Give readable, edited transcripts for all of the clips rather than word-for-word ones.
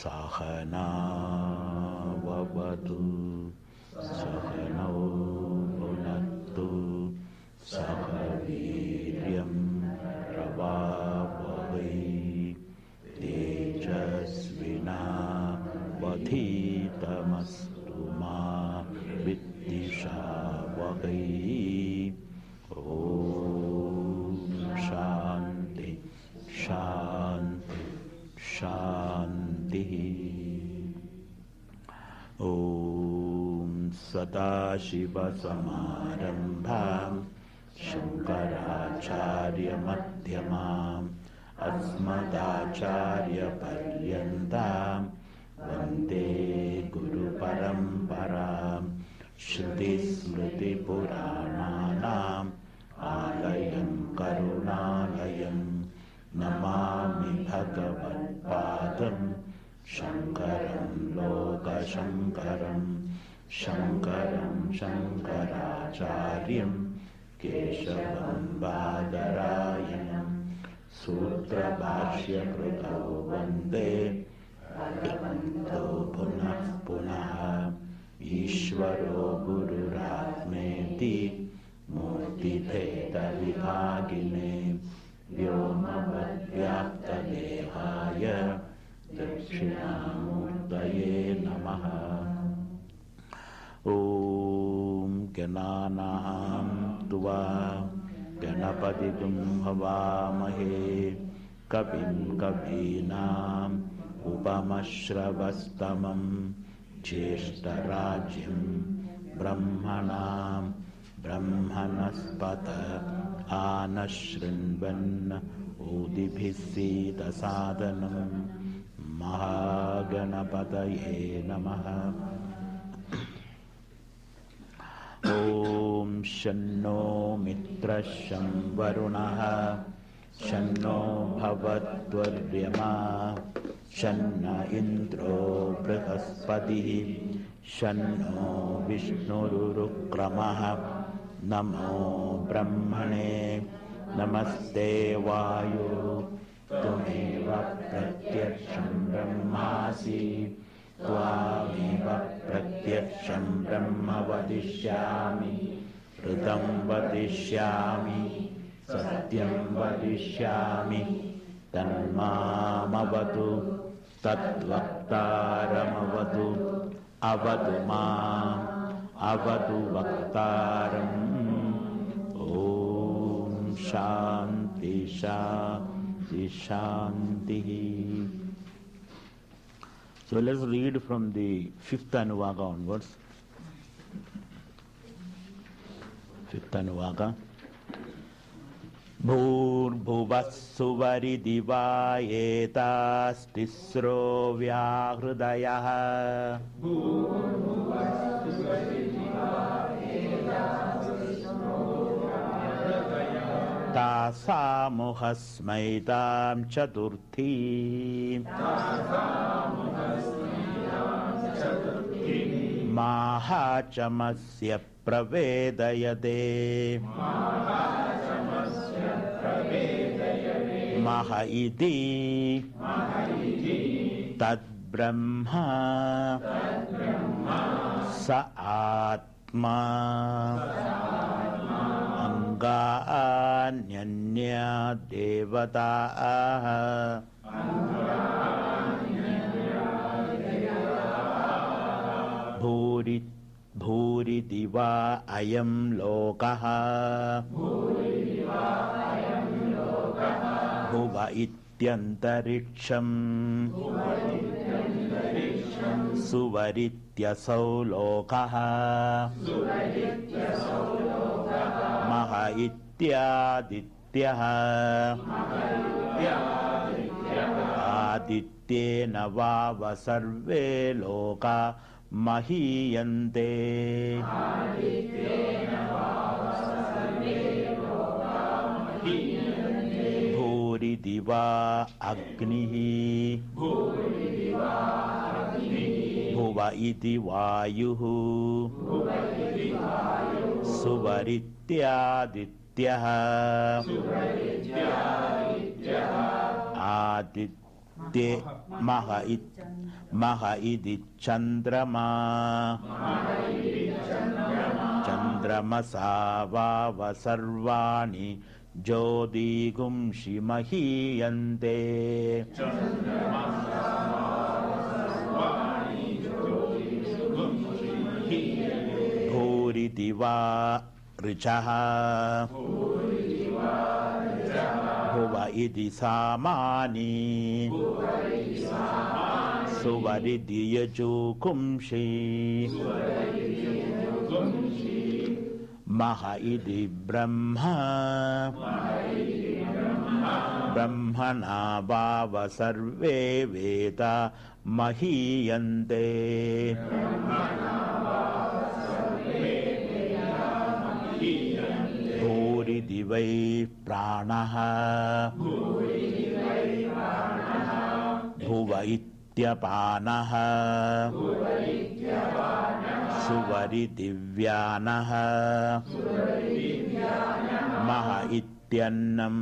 Sahana vavatu Sahano bhunattu Sahaviryam Pravavahai Tejasvina Vadhitamastu ma Viddhishavahai. Om Shanti Shanti Shanti. Om Sadashiva Samarambham Shankaracharya Madhyamam Asmadacharya Paryantam Vande Guru Paramparam Shruti Smriti Purananam Alayam Karunalayam Namami Bhagavad Padam Shankaram Loka Shankaram Shankaram Shankaracharyam Keshavam Badarayanam Sutra Bhashya Krutau Vande Bhavanto Punah Punah Ishvaro Gururatmeti Murti Bheda Vibhagine Vyomavad Vyapta Dehaya Dakshinamurtaye Namaha. Om Gananaham Tva Ganapatitum Havamahe Kavim Kavinam Upamashravastamam Jeshtarajim Brahmanam Brahmanaspata Anashrinvan Udibhisita Sadhanam Mahaganapataye Namaha. Om Shanno Mitra Sham Varunaha Shanno Bhavatvaryama Shanna Indro Brihaspatihi Shanno Vishnurukramaha Namo Brahmane Namaste Vayu Tumeva Pratyaksham Brahmasi Tvameva Pratyaksham Brahma Vadishyami Ridam Vadishyami Satyam Vadishyami Tanmamavatu Tatvaktaramavatu Avadu Mam Avadu Vaktaram. Om Shanti Shanti Shanti. So let's read from the fifth Anuvaga onwards. Fifth Anuvaga. Bhurбhuvassuvaridivāyetāstisro vyāhridayah. Tāsāmuhasmaitāṃ caturthīṃ Mahācamasya pravedayate Maha iti tad brahma sa atma anganyanya devata Bhuri diva ayam lokaha Bhuva ityantariksham Suvarityaso lokaha Maha ityadityaha Adityena vava sarve loka mahiyante. Bhuri diva agnihi Bhuva iti vayuhu Suvarityadityaha te maha idi chandrama chandramasa vava sarvani jyodigumshi mahiyante bhuri diva richaha bhuva idi samani suvaridi yajukumshi maha idi brahma brahmana bhava sarve veda mahiyante bhuri divai pranaha bhuva ityapanaha suvari divyanaha maha ityannam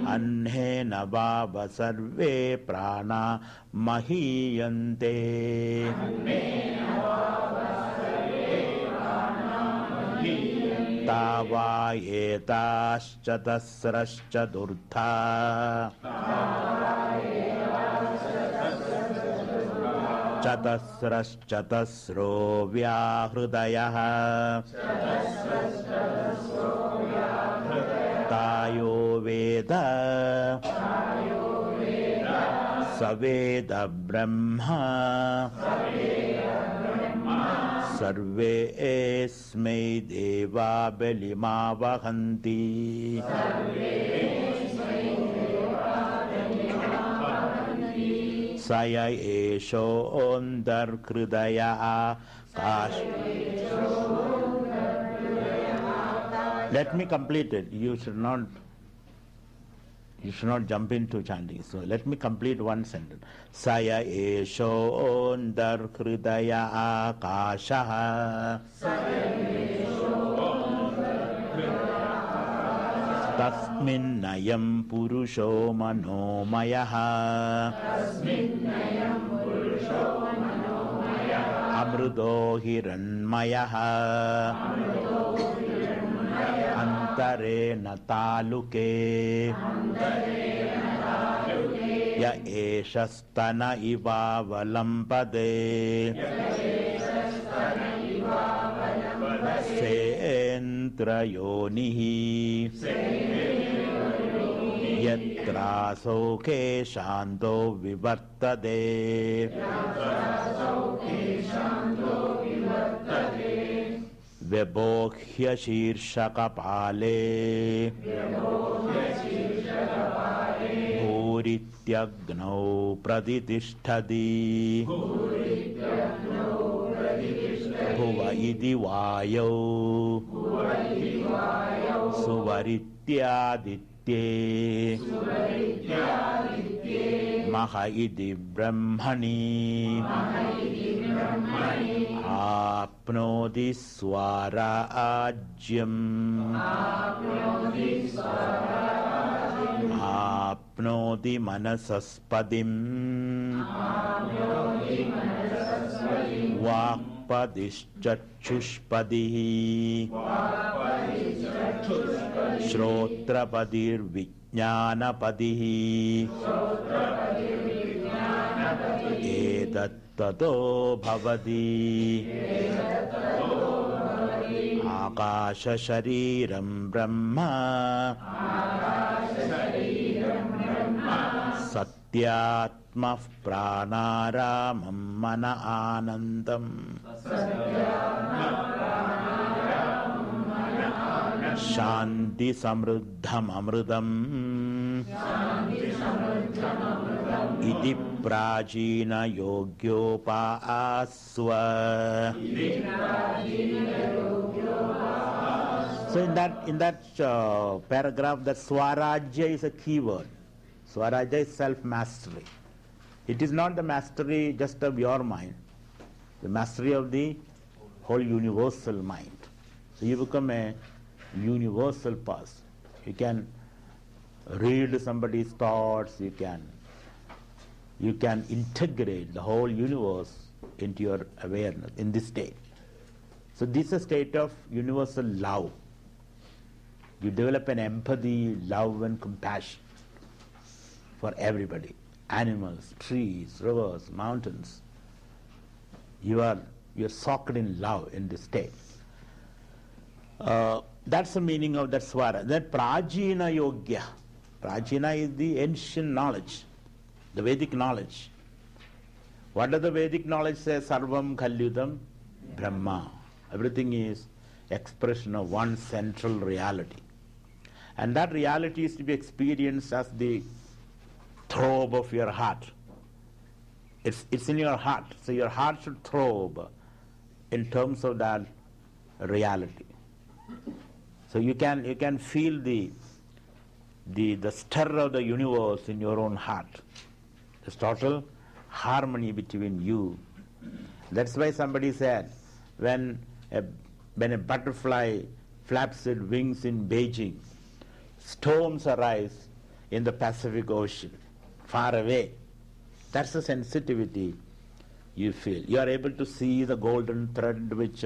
anhena bhava sarve prana mahiyante tava etaschatasraschadurtha chatasraschatasro vyahridayah tayo veda saveda brahma sarve esmai deva belima vahanti saya esho ondar kridaya akash. Let me complete it. You should not jump into chanting. So let me complete one sentence. Saya esho ondar kridaya akashaha tasmin nayam purusho manomayaha amrudo hiranmayaha antare nataluke ya eshastana iva valampade sentra yonihi yatra soke shanto vivartade Vibhokhya shirshakapale Bhurityagno praditishthadi Bhuva idi vayo Suvarityaditye Maha idi brahmani Apnodi swarajyam Apnodi manasaspadim Vakpadishchachushpadihi Shrotrapadir vijnanapadihi Edattato bhavati Akasha shariram brahma Satyatma pranaramam mana anandam Shanti samruddham amrudam Iti prajina yogyopa aswa. So in that paragraph, that Swarajya is a key word. Swarajya is self-mastery. It is not the mastery just of your mind, the mastery of the whole universal mind. So you become a universal person. You can read somebody's thoughts, you can integrate the whole universe into your awareness in this state. So this is a state of universal love. You develop an empathy, love and compassion for everybody. Animals, trees, rivers, mountains. You're soaked in love in this state. That's the meaning of that swara. Then prajina yogya. Prajina is the ancient knowledge, the Vedic knowledge. What does the Vedic knowledge say? Sarvam Kalyudam Brahma. Everything is expression of one central reality. And that reality is to be experienced as the throb of your heart. It's in your heart. So your heart should throb in terms of that reality. So you can feel the stir of the universe in your own heart. There's total harmony between you. That's why somebody said, when a butterfly flaps its wings in Beijing, storms arise in the Pacific Ocean, far away. That's the sensitivity you feel. You are able to see the golden thread which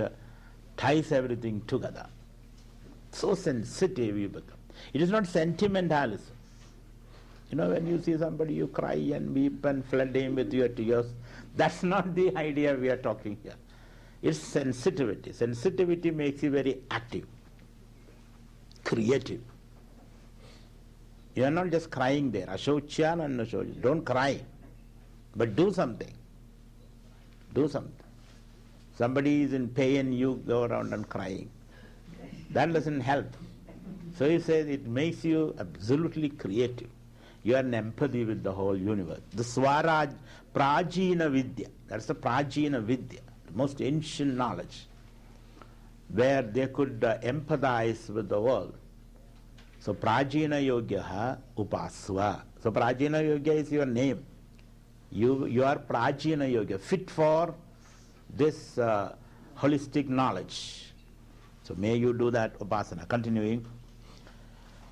ties everything together. So sensitive you become. It is not sentimentalism. You know, when you see somebody, you cry and weep and flood him with your tears. That's not the idea we are talking here. It's sensitivity. Sensitivity makes you very active, creative. You are not just crying there. Ashocyan and Ashocyan. Don't cry, but do something. Do something. Somebody is in pain, you go around and crying. That doesn't help. So he says it makes you absolutely creative. You are in empathy with the whole universe. The Swaraj, Prajina Vidya, that's the Prajina Vidya, the most ancient knowledge, where they could empathize with the world. So Prajina Yogya Upasva. So Prajina Yogya is your name. You are Prajina Yogya, fit for this holistic knowledge. So may you do that upasana. Continuing.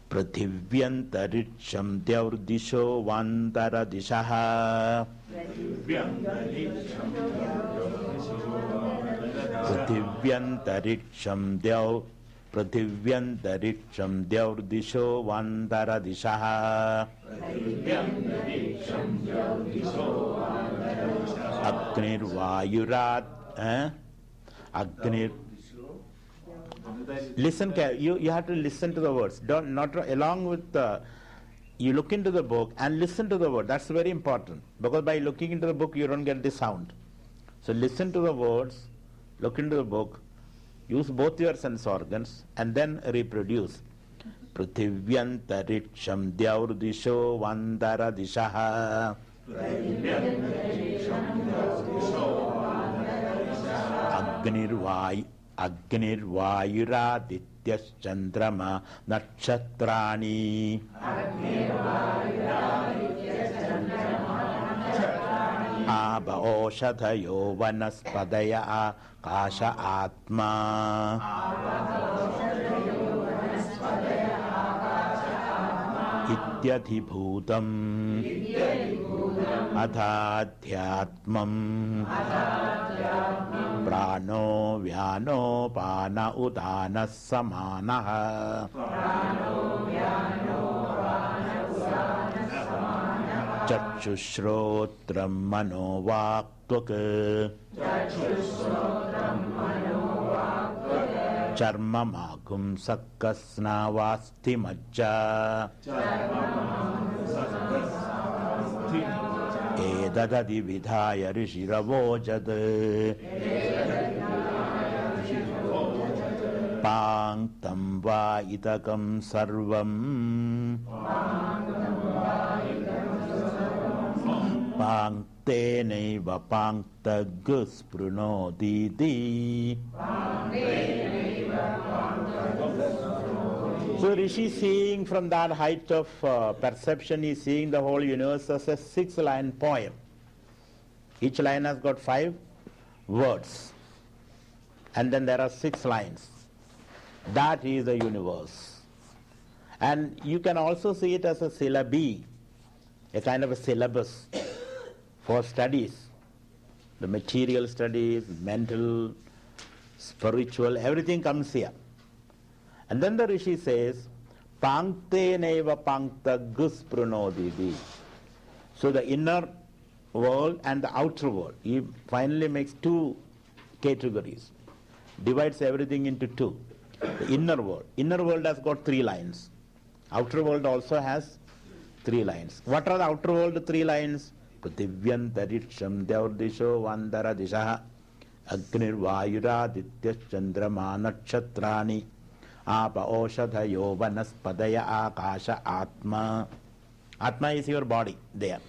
Prathivyantaricham Dyaurdisho Vantara Dishaha. Prathivyantaricham Dyaurdisho Vantara Dishaha. Agnir Vayurat. Agnir. Listen, you have to listen to the words. Don't not along with you look into the book and listen to the word. That's very important, because by looking into the book you don't get the sound. So listen to the words, look into the book, use both your sense organs, and then reproduce. Prithivyantaricham Dyaurdisho Vandara Dishaha. Agnirvayuradityas Chandrama Nakshatrani. Aba Oshadhayo Vanaspadaya Kasha Atma. Ityadhibhutam Adhadhyatmam Prano Vyano Pana Udana Samanaha. Chakshushrotram Manovaktvaka. Charmamagum Sakkasna Vasti Majja. Edadadi Vidhaya Rishiravojad. Panktam Va Itakam Sarvam. Pankte Neva Pankta Guspruno Didi. So Rishi, seeing from that height of perception, is seeing the whole universe as a 6-line poem. Each line has got 5 words, and then there are 6 lines. That is the universe. And you can also see it as a syllabi, a kind of a syllabus for studies. The material studies, mental, spiritual, everything comes here. And then the Rishi says, Pankte neva pankta gus prunodidi. So the inner world and the outer world. He finally makes two categories. Divides everything into two. The inner world. Inner world has got 3 lines. Outer world also has 3 lines. What are the outer world 3 lines? Prithivyantariksham Deurdisho Vandara Dishaha Agnir Vayuraditya Chandrama Nakshatrani Apa Oshadhayo Vanaspadaya Akasha Atma. Atma is your body there.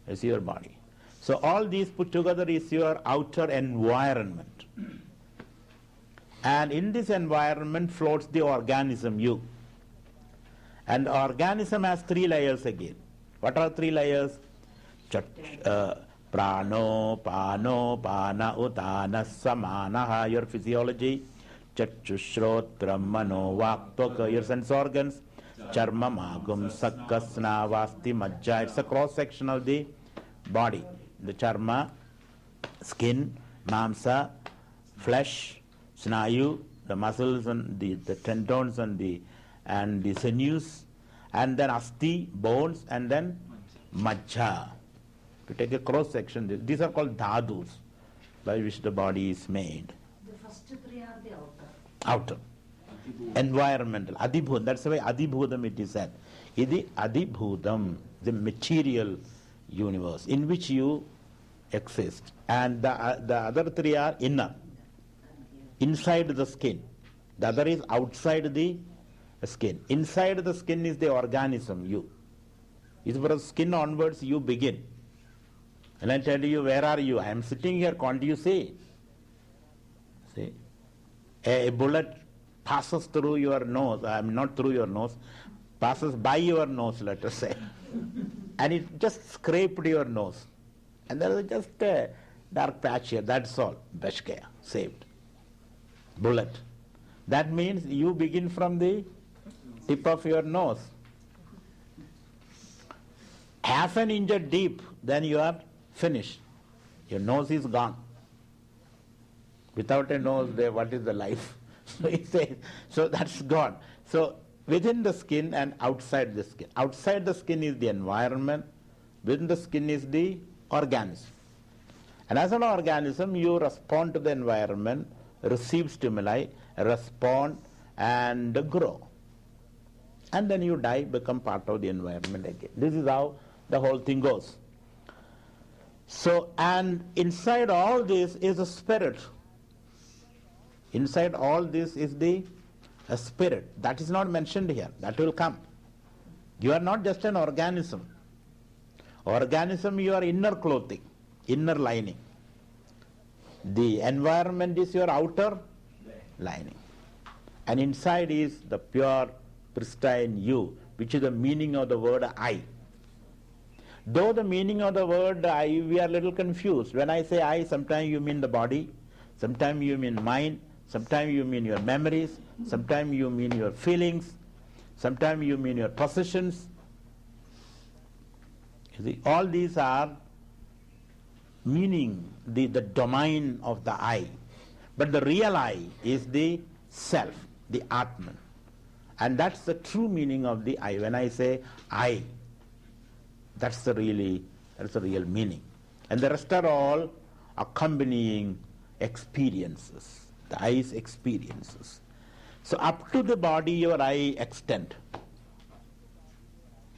Is your body. So all these put together is your outer environment. And in this environment floats the organism, you. And the organism has 3 layers again. What are 3 layers? Prano, Pano, Pana, Utana, Samanaha, your physiology. Chachushrotram, Mano, Vaktoka, your sense organs. Charma, Magum, Sakkasna, Vasti, Majja. It's a cross section of the body. The charma, skin, mamsa, flesh, snayu, the muscles and the tendons and the sinews, and then asti, bones, and then majja. To take a cross section, these are called dhadus, by which the body is made. The first 3 are the Outer. Environmental. Adibhudam. That's the way Adibhudam it is said. Idi Adibhudam, the material universe in which you exist. And the other 3 are inner. Inside the skin. The other is outside the skin. Inside the skin is the organism, you. It's from skin onwards you begin. And I tell you, where are you? I am sitting here, can't you see? See? A bullet passes through your nose, I mean not through your nose, passes by your nose, let us say. And it just scraped your nose. And there is just a dark patch here, that's all. Beshkaya, saved. Bullet. That means you begin from the tip of your nose. Half an inch deep, then you are finished. Your nose is gone. Without a nose, there, what is the life? So he says, so that's gone. So within the skin and outside the skin. Outside the skin is the environment. Within the skin is the organism. And as an organism, you respond to the environment, receive stimuli, respond and grow. And then you die, become part of the environment again. This is how the whole thing goes. So, and inside all this is a spirit. Inside all this is the spirit. That is not mentioned here. That will come. You are not just an organism. Organism, you are inner clothing, inner lining. The environment is your outer lining. And inside is the pure, pristine you, which is the meaning of the word I. Though the meaning of the word I, we are a little confused. When I say I, sometimes you mean the body, sometimes you mean mind, sometimes you mean your memories, sometimes you mean your feelings, sometimes you mean your possessions. You see, all these are meaning the domain of the I. But the real I is the self, the Atman. And that's the true meaning of the I. When I say I, that's the real meaning. And the rest are all accompanying experiences, the I's experiences. So up to the body your I extend.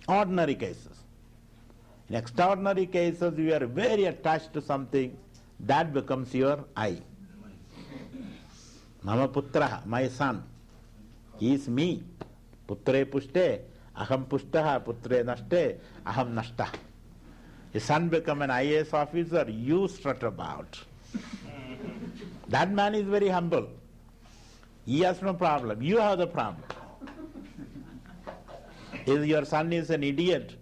Ordinary cases. In extraordinary cases, you are very attached to something, that becomes your I. Mama putraha, my son. He is me. Putre pushte, aham pushtaha, putre nashte, aham nashta. His son become an IAS officer, you strut about. That man is very humble. He has no problem. You have the problem. If your son is an idiot,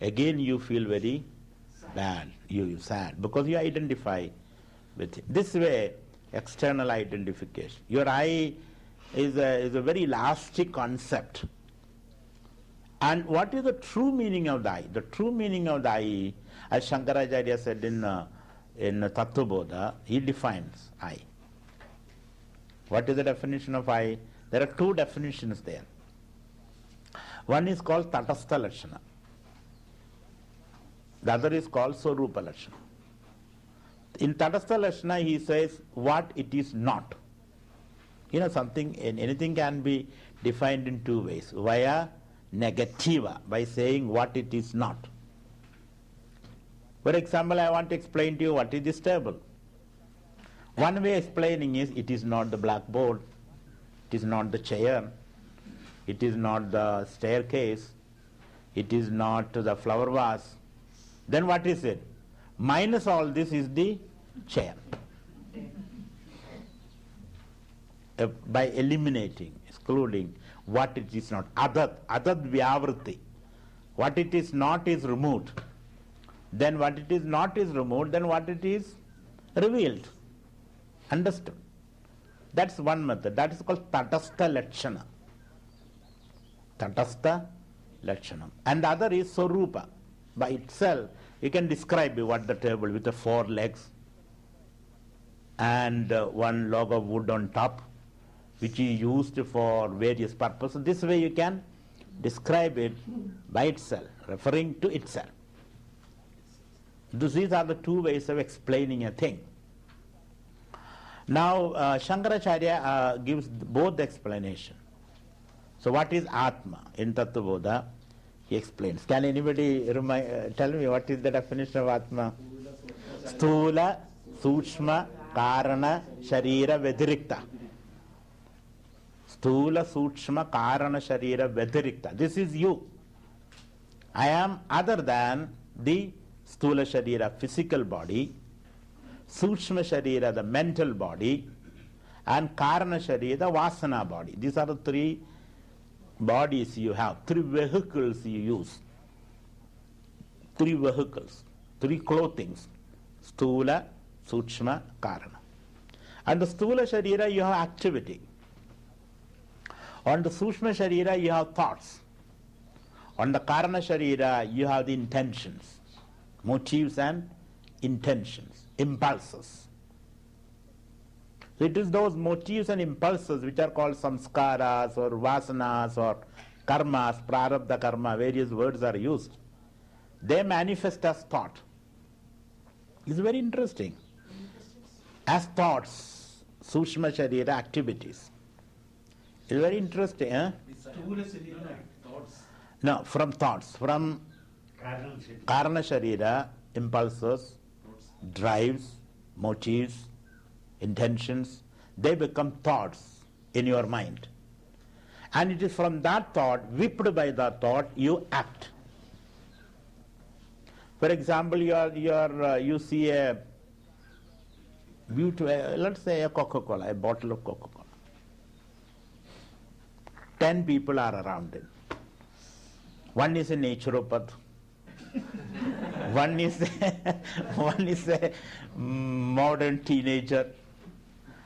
again you feel very bad, you sad, because you identify with him. This way, external identification. Your I is a very elastic concept. And what is the true meaning of the I? The true meaning of the I, as Shankaracharya said in Tattva, he defines I. What is the definition of I? There are two definitions there. One is called Tatastha Lakshana. The other is called Swarupa Lakshana. In Tatastha Lakshana, he says what it is not. Something, anything can be defined in two ways. Via negativa, by saying what it is not. For example, I want to explain to you what is this table. One way of explaining is it is not the blackboard, it is not the chair, it is not the staircase, it is not the flower vase. Then what is it? Minus all this is the chair. By eliminating, excluding what it is not. Adad vyavrti. What it is not is removed. Then what it is not is removed, then what it is revealed. Understood? That's one method. That is called Tatastha Lakshana. Tatastha Lakshana. And the other is Swarupa. By itself, you can describe what the table with the 4 legs and one log of wood on top, which is used for various purposes. This way you can describe it by itself, referring to itself. These are the two ways of explaining a thing. Now, Shankaracharya gives both the explanation. So, what is Atma? In Tattva, he explains. Can anybody tell me what is the definition of Atma? Sthula, Sukshma, Karana, Sharira, Vedirikta. Sthula, Sukshma, Karana, Sharira, Vedirikta. This is you. I am other than the Sthula Sharira, physical body, Sukshma Sharira, the mental body, and Karana Sharira, the Vasana body. These are the 3 bodies you have, 3 vehicles you use. 3 vehicles, 3 clothings. Sthula, Sukshma, Karana. And the Sthula Sharira you have activity. On the Sukshma Sharira you have thoughts. On the Karana Sharira you have the intentions, motives and intentions, impulses. So it is those motives and impulses which are called samskaras or vasanas or karmas, prarabdha karma, various words are used. They manifest as thought. It's very interesting. As thoughts, Sushma Sharira activities. It's very interesting. No, from thoughts. From Karana Sharira, impulses, drives, motives, intentions, they become thoughts in your mind. And it is from that thought, whipped by that thought, you act. For example, you see a beautiful, let's say a Coca-Cola, a bottle of Coca-Cola. 10 people are around it. One is a naturopath. One is a modern teenager.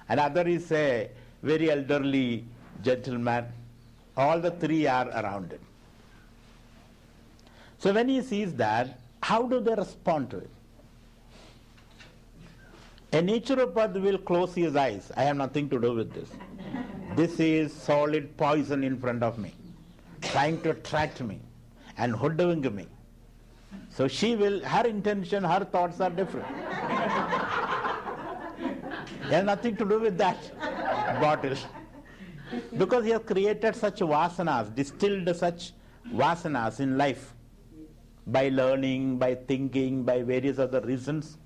Another is a very elderly gentleman. All the 3 are around it. So when he sees that, how do they respond to it? A naturopath will close his eyes. I have nothing to do with this. This is solid poison in front of me, trying to attract me and hoodwink me. So her intention, her thoughts are different. He has nothing to do with that bottle. Because he has created such vasanas, distilled such vasanas in life by learning, by thinking, by various other reasons.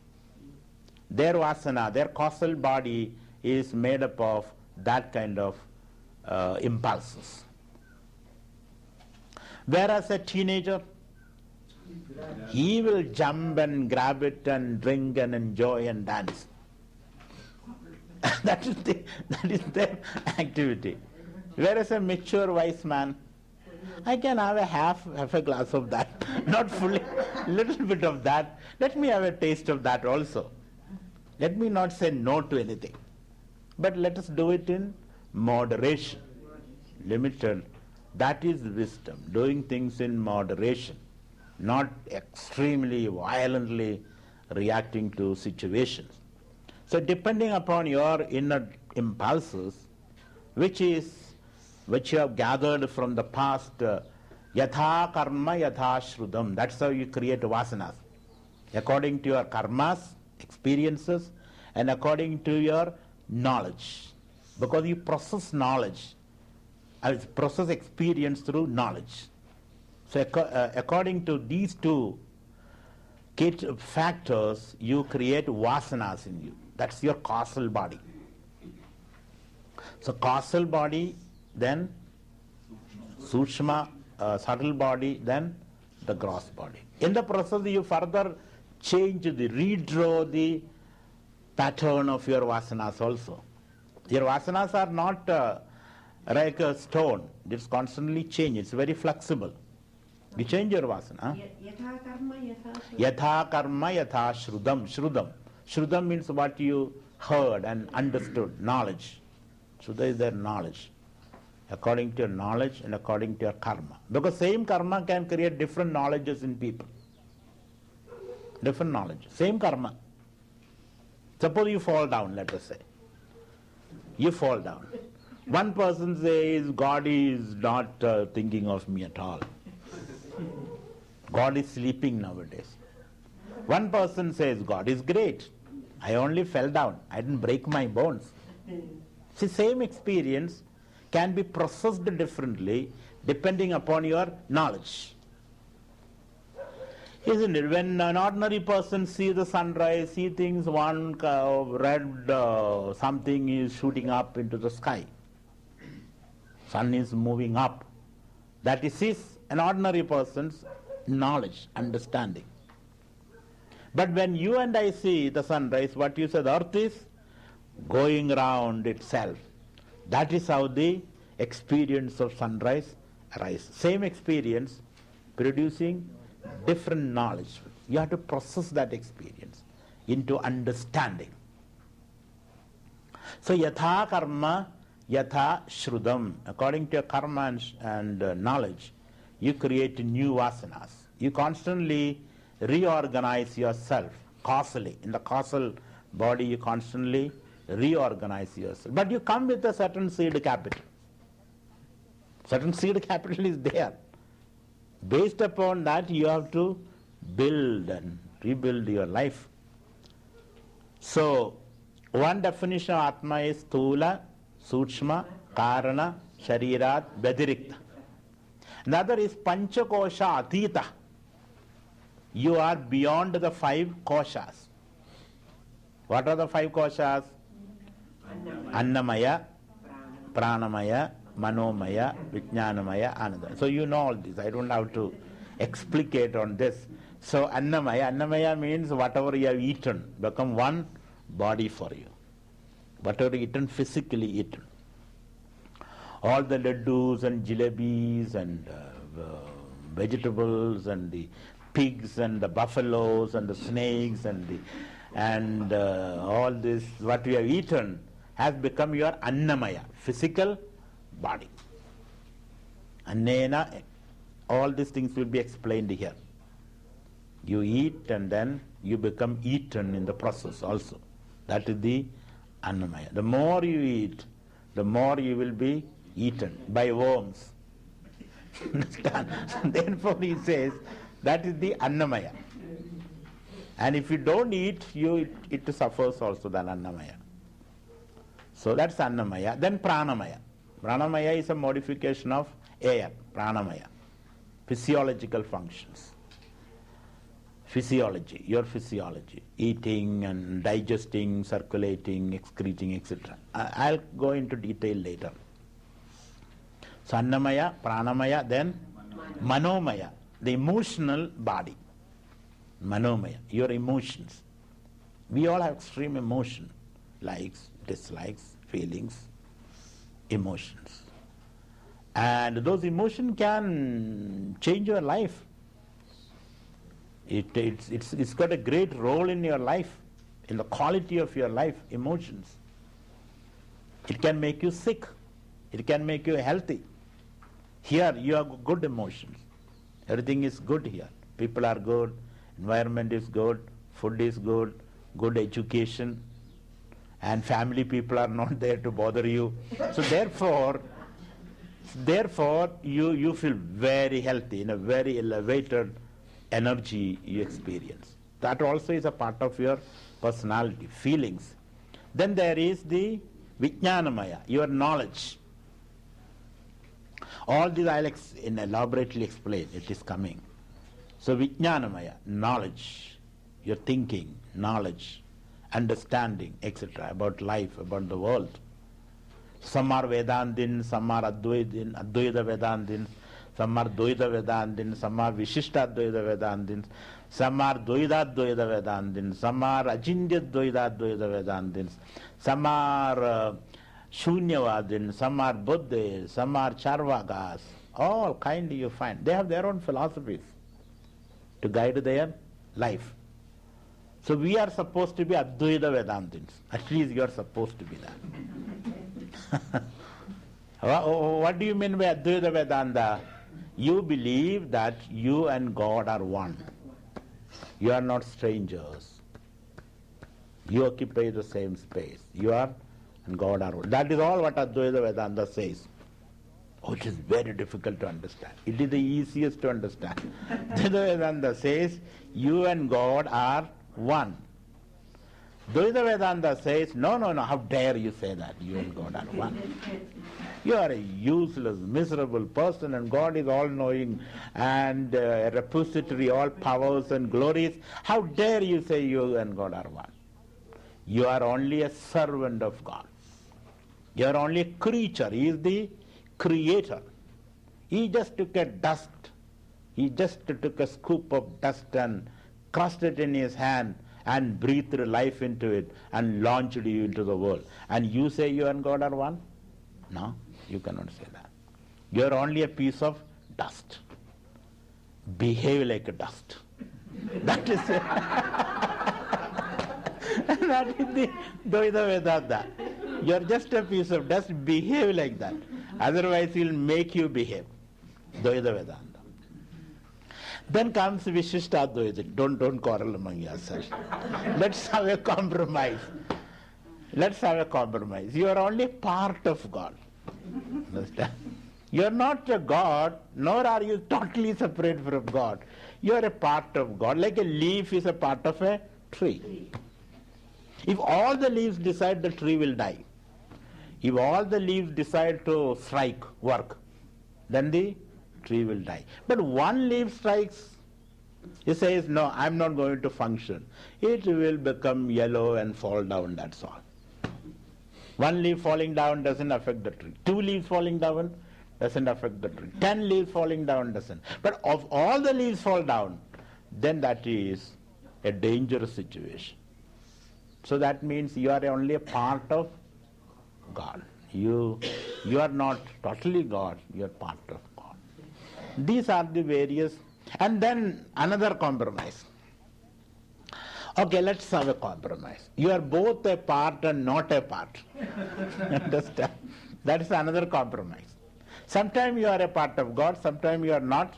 Their vasana, their causal body is made up of that kind of impulses. Whereas a teenager, he will jump and grab it and drink and enjoy and dance. that is their activity. Whereas a mature wise man, I can have a half a glass of that, not fully, little bit of that. Let me have a taste of that also. Let me not say no to anything. But let us do it in moderation, limited That is wisdom, doing things in moderation, not extremely violently reacting to situations. So depending upon your inner impulses, which you have gathered from the past, yatha karma yatha shrudam, that's how you create vasanas. According to your karmas, experiences, and according to your knowledge. Because you process knowledge, process experience through knowledge. So according to these two factors, you create vasanas in you. That's your causal body. So causal body, then Sukshma, subtle body, then the gross body. In the process, you further redraw the pattern of your vasanas also. Your vasanas are not like a stone. It's constantly changed. It's very flexible. You change your vasana. Yatha karma yatha shrudam. Yatha karma yatha shrudam. Shrudam. Shrudam means what you heard and understood, knowledge. Shrudha is their knowledge. According to your knowledge and according to your karma. Because same karma can create different knowledges in people. Different knowledge. Same karma. Suppose you fall down, let us say. You fall down. One person says, God is not thinking of me at all. God is sleeping nowadays. One person says, God is great. I only fell down. I didn't break my bones. See, same experience can be processed differently depending upon your knowledge. Isn't it? When an ordinary person sees the sunrise, he thinks one red something is shooting up into the sky. Sun is moving up. That is an ordinary person's knowledge, understanding. But when you and I see the sunrise, what you said, the earth is going round itself. That is how the experience of sunrise arises. Same experience producing different knowledge. You have to process that experience into understanding. So yatha karma yatha shrudam. According to your karma and knowledge, you create new vasanas. You constantly reorganize yourself causally. In the causal body, you constantly reorganize yourself. But you come with a certain seed capital. Certain seed capital is there. Based upon that, you have to build and rebuild your life. So, one definition of Atma is Sthula, Sukshma, Karana, Sharirat, Vyatirikta. Another is Panchakosha Atita. You are beyond the 5 koshas. What are the 5 koshas? Annamaya, Pranamaya, Manomaya, Vijnanamaya, Ananda. So you know all this. I don't have to explicate on this. So Annamaya means whatever you have eaten become one body for you. Whatever eaten, physically eaten. All the laddus and jalebis and vegetables and the pigs and the buffaloes and the snakes and all this what we have eaten has become your Annamaya, physical body. Annena, all these things will be explained here. You eat and then you become eaten in the process also. That is the Annamaya. The more you eat, the more you will be eaten by worms. Understand? Therefore he says that is the Annamaya. And if you don't eat, it suffers also, the Annamaya. So that's Annamaya. Then Pranamaya. Pranamaya is a modification of air, Pranamaya. Physiological functions. Physiology, your physiology. Eating and digesting, circulating, excreting, etc. I'll go into detail later. So Annamaya, Pranamaya, then Manomaya, the emotional body. Manomaya, your emotions. We all have extreme emotion, likes, dislikes, feelings, emotions. And those emotions can change your life. It's got a great role in your life, in the quality of your life, emotions. It can make you sick. It can make you healthy. Here you have good emotions. Everything is good here. People are good, environment is good, food is good, good education, and family people are not there to bother you. So therefore you feel very healthy, in a very elevated energy you experience. That also is a part of your personality, feelings. Then there is the Vijnanamaya, your knowledge. All these I'll elaborately explain, it is coming. So Vijnanamaya, knowledge, your thinking, knowledge, understanding, etc., about life, about the world. Some are Vedandin, some are Advaita Vedandin, some are Dvaita Vedandin, some are Vishishta Advaita Vedandin, some are Dvaita Advaita Vedandin, some are Achintya Dvaita Advaita Vedandin, some are Shunyavadin, some are Buddhists, some are Charvakas, all kind you find. They have their own philosophies to guide their life. So we are supposed to be Advaita Vedantins. At least you are supposed to be that. What do you mean by Advaita Vedanta? You believe that you and God are one. You are not strangers. You occupy the same space. You are and God are one. That is all what Advaita Vedanta says. Oh, it is very difficult to understand. It is the easiest to understand. Advaita Vedanta says you and God are one. Dvaita Vedanta says, no, how dare you say that? You and God are one. You are a useless, miserable person and God is all-knowing and a repository, all powers and glories. How dare you say you and God are one? You are only a servant of God. You are only a creature. He is the creator. He just took a dust. He just took a scoop of dust and crushed it in his hand and breathed life into it and launched you into the world. And you say you and God are one? No, you cannot say that. You are only a piece of dust. Behave like a dust. That is it. That is the Dvaita Vedanta. You are just a piece of dust, behave like that. Otherwise he will make you behave. Dvaita Vedanta. Then comes Vishishta Advaita. Don't quarrel among yourselves. Let's have a compromise. Let's have a compromise. You are only part of God. Understand? You are not a God, nor are you totally separate from God. You are a part of God, like a leaf is a part of a tree. If all the leaves decide, the tree will die. If all the leaves decide to strike, work, then the tree will die. But one leaf strikes, he says, no, I'm not going to function. It will become yellow and fall down, that's all. One leaf falling down doesn't affect the tree. 2 leaves falling down doesn't affect the tree. 10 leaves falling down doesn't. But if all the leaves fall down, then that is a dangerous situation. So that means you are only a part of God. You are not totally God, you are part of God. These are the various, and then another compromise. Okay, let's have a compromise. You are both a part and not a part. Understand? That is another compromise. Sometimes you are a part of God, sometimes you are not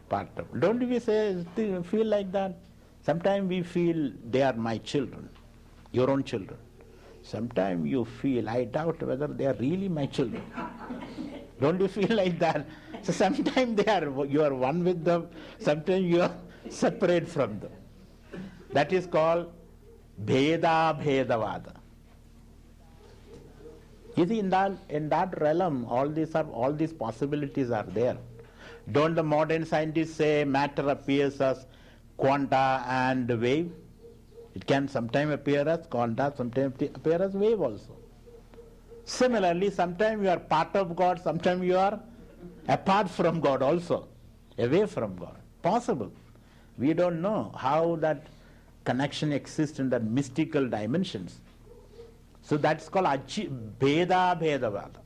part of. Don't we feel like that? Sometimes we feel they are my children, your own children. Sometimes you feel, I doubt whether they are really my children. Don't you feel like that? So sometimes you are one with them, sometimes you are separate from them. That is called Bheda Bhedavada. You see, in that realm, all these possibilities are there. Don't the modern scientists say matter appears as quanta and wave? It can sometimes appear as quanta, sometimes appear as wave also. Similarly, sometimes you are part of God, sometimes you are apart from God also, away from God. Possible. We don't know how that connection exists in that mystical dimensions. So that's called Bheda Bhedavada.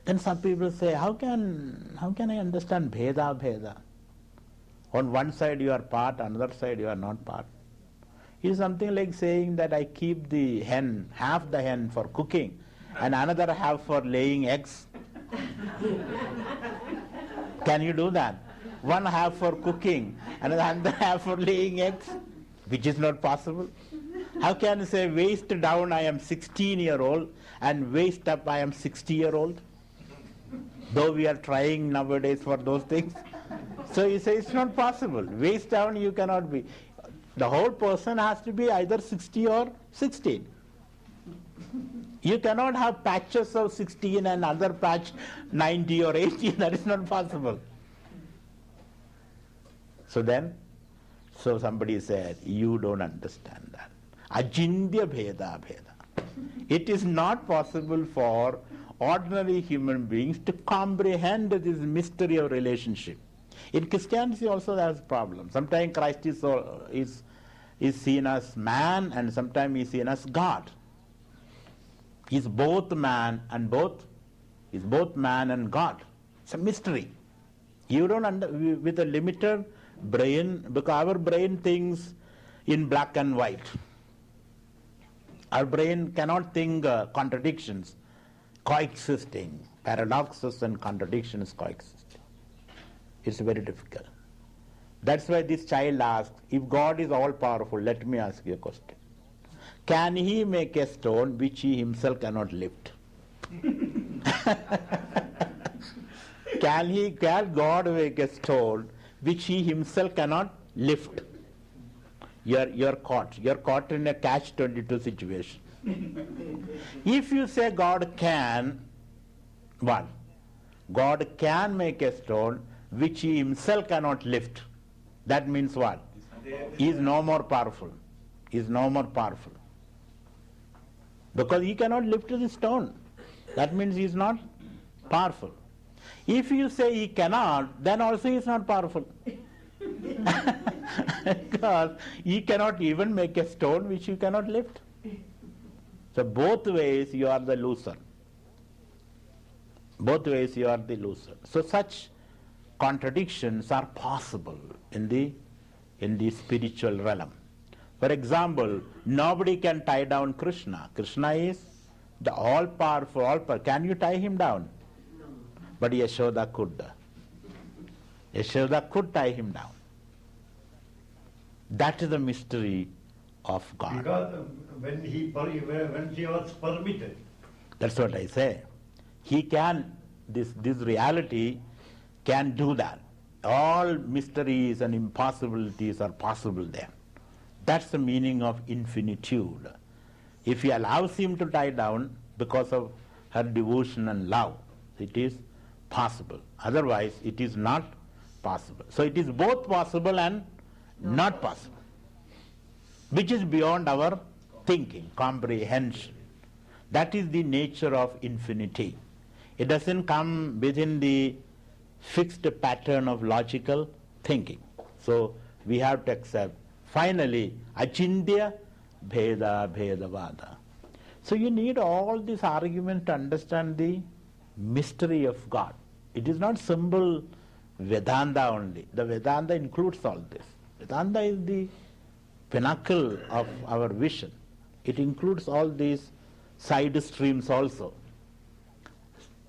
Then some people say, how can I understand Bheda Bheda? On one side you are part, another side you are not part. It is something like saying that I keep the hen, half the hen for cooking and another half for laying eggs. Can you do that? One half for cooking and the other half for laying eggs, which is not possible. How can you say waist down I am 16-year-old and waist up I am 60-year-old? Though we are trying nowadays for those things. So you say it's not possible. Waist down you cannot be. The whole person has to be either 60 or 16. You cannot have patches of 16 and other patch 90 or 80. That is not possible. So somebody said, you don't understand that. Ajindya bheda bheda. It is not possible for ordinary human beings to comprehend this mystery of relationship. In Christianity also there is a problem. Sometimes Christ is seen as man and sometimes he is seen as God. He is both man and God. It's a mystery. You don't with a limited brain, because our brain thinks in black and white. Our brain cannot think contradictions, coexisting, paradoxes and contradictions coexisting. It's very difficult. That's why this child asked, if God is all powerful, let me ask you a question. Can he make a stone which he himself cannot lift? Can God make a stone which he himself cannot lift? You're caught in a catch-22 situation. If you say God can, one, God can make a stone which he himself cannot lift. That means what? He is no more powerful. Because he cannot lift the stone. That means he is not powerful. If you say he cannot, then also he is not powerful. Because he cannot even make a stone which you cannot lift. So both ways you are the loser. So such contradictions are possible in the spiritual realm. For example, nobody can tie down Krishna. Krishna is the all-powerful. Can you tie him down? No. But Yashoda could. Yashoda could tie him down. That is the mystery of God. Because when she was permitted. That's what I say. He can, this reality can do that. All mysteries and impossibilities are possible there. That's the meaning of infinitude. If he allows him to tie down because of her devotion and love, it is possible. Otherwise, it is not possible. So it is both possible and not possible, which is beyond our thinking, comprehension. That is the nature of infinity. It doesn't come within the fixed pattern of logical thinking. So we have to accept. Finally, achindya bheda bhedavada. So you need all this argument to understand the mystery of God. It is not simple Vedanta only. The Vedanta includes all this. Vedanta is the pinnacle of our vision. It includes all these side streams also.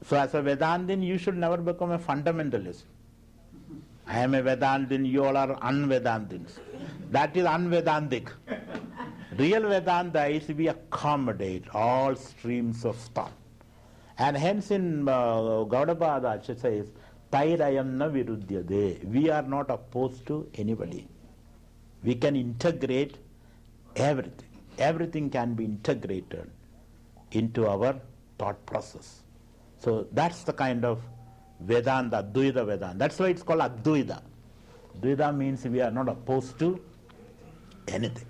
So as a Vedantin, you should never become a fundamentalist. I am a Vedantin, you all are un-Vedantins. That is un-Vedantic. Real Vedanta is we accommodate all streams of thought. And hence in Gaudapada it says, Tairayam na viruddhyade. We are not opposed to anybody. We can integrate everything. Everything can be integrated into our thought process. So that's the kind of Vedanta, Advaita Vedanta. That's why it's called Advaita. Advaita means we are not opposed to anything.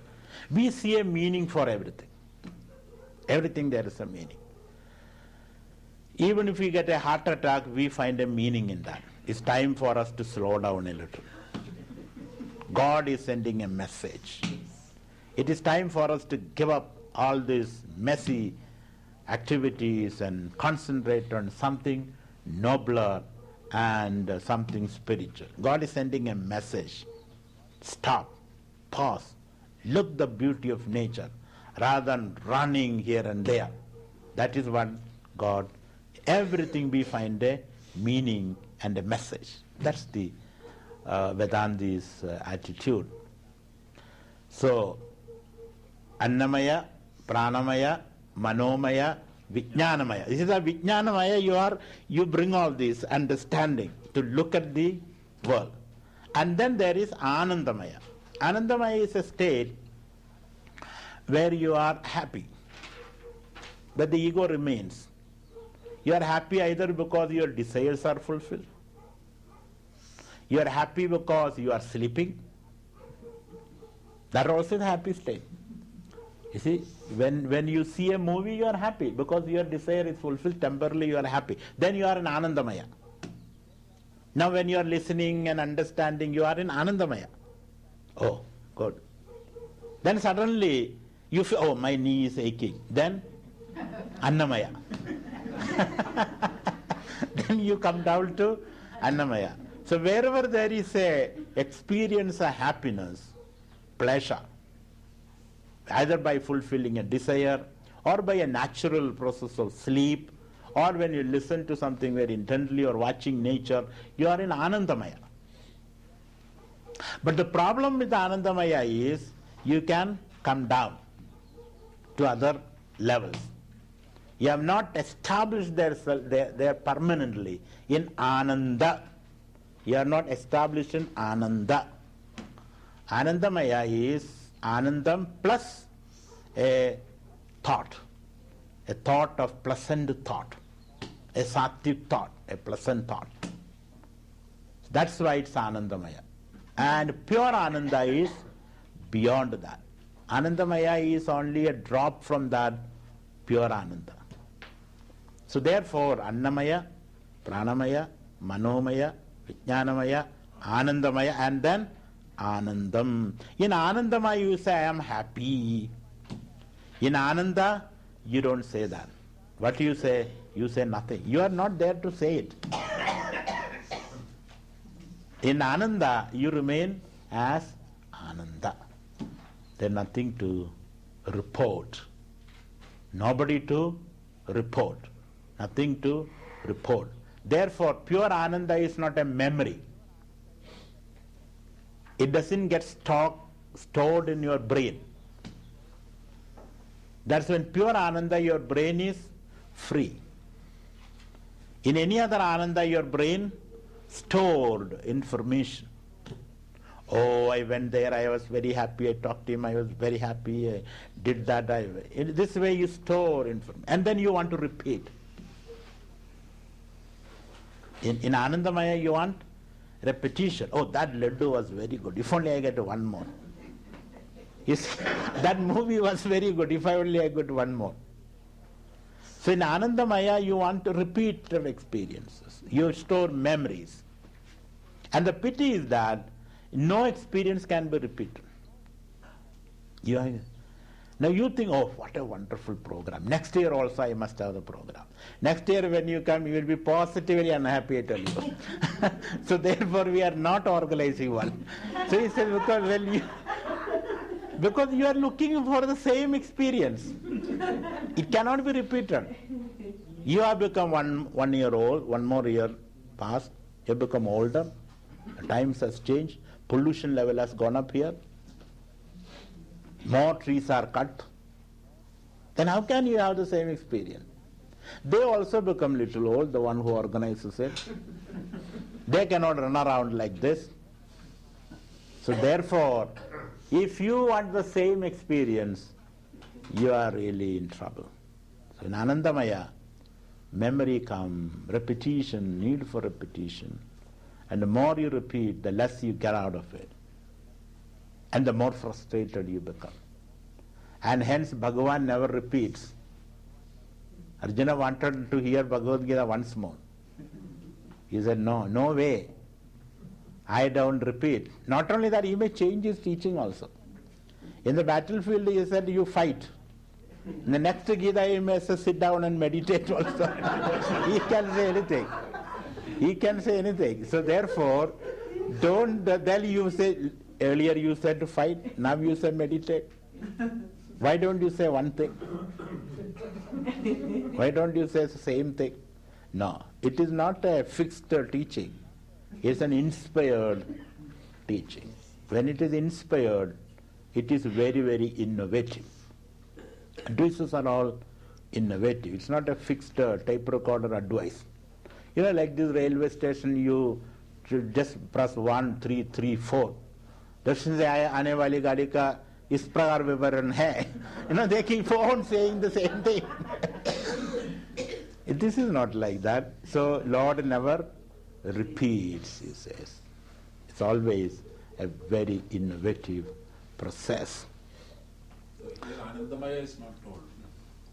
We see a meaning for everything. Everything there is a meaning. Even if we get a heart attack, we find a meaning in that. It's time for us to slow down a little. God is sending a message. It is time for us to give up all these messy activities and concentrate on something nobler and something spiritual. God is sending a message. Stop, pause, look the beauty of nature rather than running here and there. That is what God Everything we find a meaning and a message. That's the Vedanti's attitude. So, Annamaya, Pranamaya, Manomaya, Vijnanamaya. This is a Vijnanamaya, you bring all this understanding to look at the world. And then there is Anandamaya. Anandamaya is a state where you are happy, but the ego remains. You are happy either because your desires are fulfilled. You are happy because you are sleeping. That also is a happy state. You see, when you see a movie, you are happy because your desire is fulfilled. Temporarily you are happy. Then you are in Anandamaya. Now when you are listening and understanding, you are in Anandamaya. Oh, good. Then suddenly you feel, oh, my knee is aching. Then Annamaya. Then you come down to Annamaya. So wherever there is a experience of happiness, pleasure, either by fulfilling a desire or by a natural process of sleep, or when you listen to something very intently or watching nature, you are in Anandamaya. But the problem with Anandamaya is you can come down to other levels. You have not established there permanently in Ananda. You are not established in Ananda. Anandamaya is Anandam plus a thought of pleasant thought, a sattvic thought, a pleasant thought. That's why it's Anandamaya. And pure Ananda is beyond that. Anandamaya is only a drop from that pure Ananda. So therefore, Annamaya, Pranamaya, Manomaya, Vijnanamaya, Anandamaya, and then Anandam. In Anandamaya you say, I am happy. In Ananda, you don't say that. What you say? You say nothing. You are not there to say it. In Ananda, you remain as Ananda. There is nothing to report. Nobody to report. Nothing to report. Therefore, pure Ananda is not a memory. It doesn't get stored in your brain. That's when pure Ananda, your brain is free. In any other Ananda, your brain stored information. Oh, I went there, I was very happy, I talked to him, I was very happy, I did that. In this way you store information. And then you want to repeat. In Anandamaya you want repetition. Oh, that laddu was very good. If only I get one more. You see, that movie was very good. If I only I got one more. So in Anandamaya you want to repeat your experiences. You store memories. And the pity is that no experience can be repeated. Now you think, oh, what a wonderful program. Next year also I must have the program. Next year when you come, you will be positively unhappy, I tell you. So therefore we are not organizing one. So he said, because you are looking for the same experience. It cannot be repeated. You have become one year old, one more year passed, you have become older, times has changed, pollution level has gone up here. More trees are cut, then how can you have the same experience? They also become little old, the one who organizes it. They cannot run around like this. So therefore, if you want the same experience, you are really in trouble. So in Anandamaya, memory comes, repetition, need for repetition. And the more you repeat, the less you get out of it. And the more frustrated you become. And hence Bhagavan never repeats. Arjuna wanted to hear Bhagavad Gita once more. He said, no way. I don't repeat. Not only that, he may change his teaching also. In the battlefield, he said, you fight. In the next Gita, he may say, sit down and meditate also. He can say anything. He can say anything. So therefore, don't tell you say, earlier you said to fight, now you say meditate. Why don't you say one thing? Why don't you say the same thing? No, it is not a fixed teaching. It's an inspired teaching. When it is inspired, it is very, very innovative. Advices are all innovative. It's not a fixed tape recorder advice. You know, like this railway station, you should just press 1, 3, 3, 4. Darshan se aane wali gaadi ka is prakar vivaran hai. You know, they keep on saying the same thing. This is not like that. So Lord never repeats, he says. It's always a very innovative process. So here Anandamaya is not told.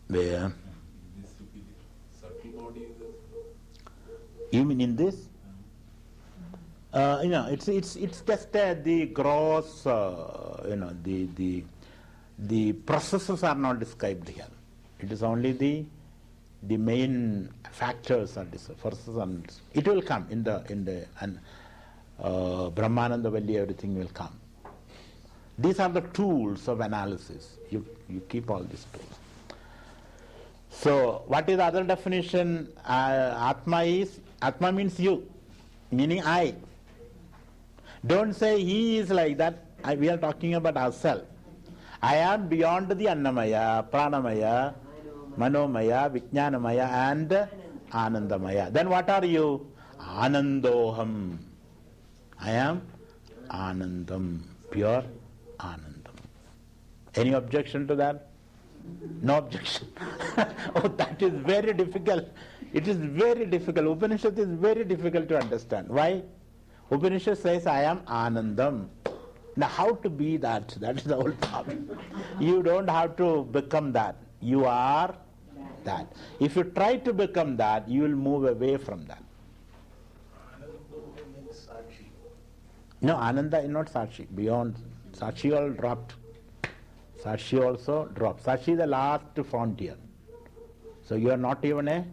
Where? In this superior, subtle body is You mean in this? It's just the gross, the processes are not described here. It is only the main factors are described. It will come in the Brahmananda Valli, everything will come. These are the tools of analysis. You keep all these tools. So, what is the other definition? Atma means you, meaning I. Don't say he is like that. We are talking about ourselves. I am beyond the Annamaya, Pranamaya, Manomaya, Vijnanamaya and Anandamaya. Then what are you? Anandoham. I am Anandam, pure Anandam. Any objection to that? No objection. Oh, that is very difficult. It is very difficult. Upanishad is very difficult to understand. Why? Upanishad says, I am Anandam. Now, how to be that? That is the whole problem. You don't have to become that. You are that. If you try to become that, you will move away from that. Ananda means Sakshi. No, Ananda is not Sakshi. Beyond Sakshi all dropped. Sakshi also dropped. Sakshi is the last frontier. So you are not even a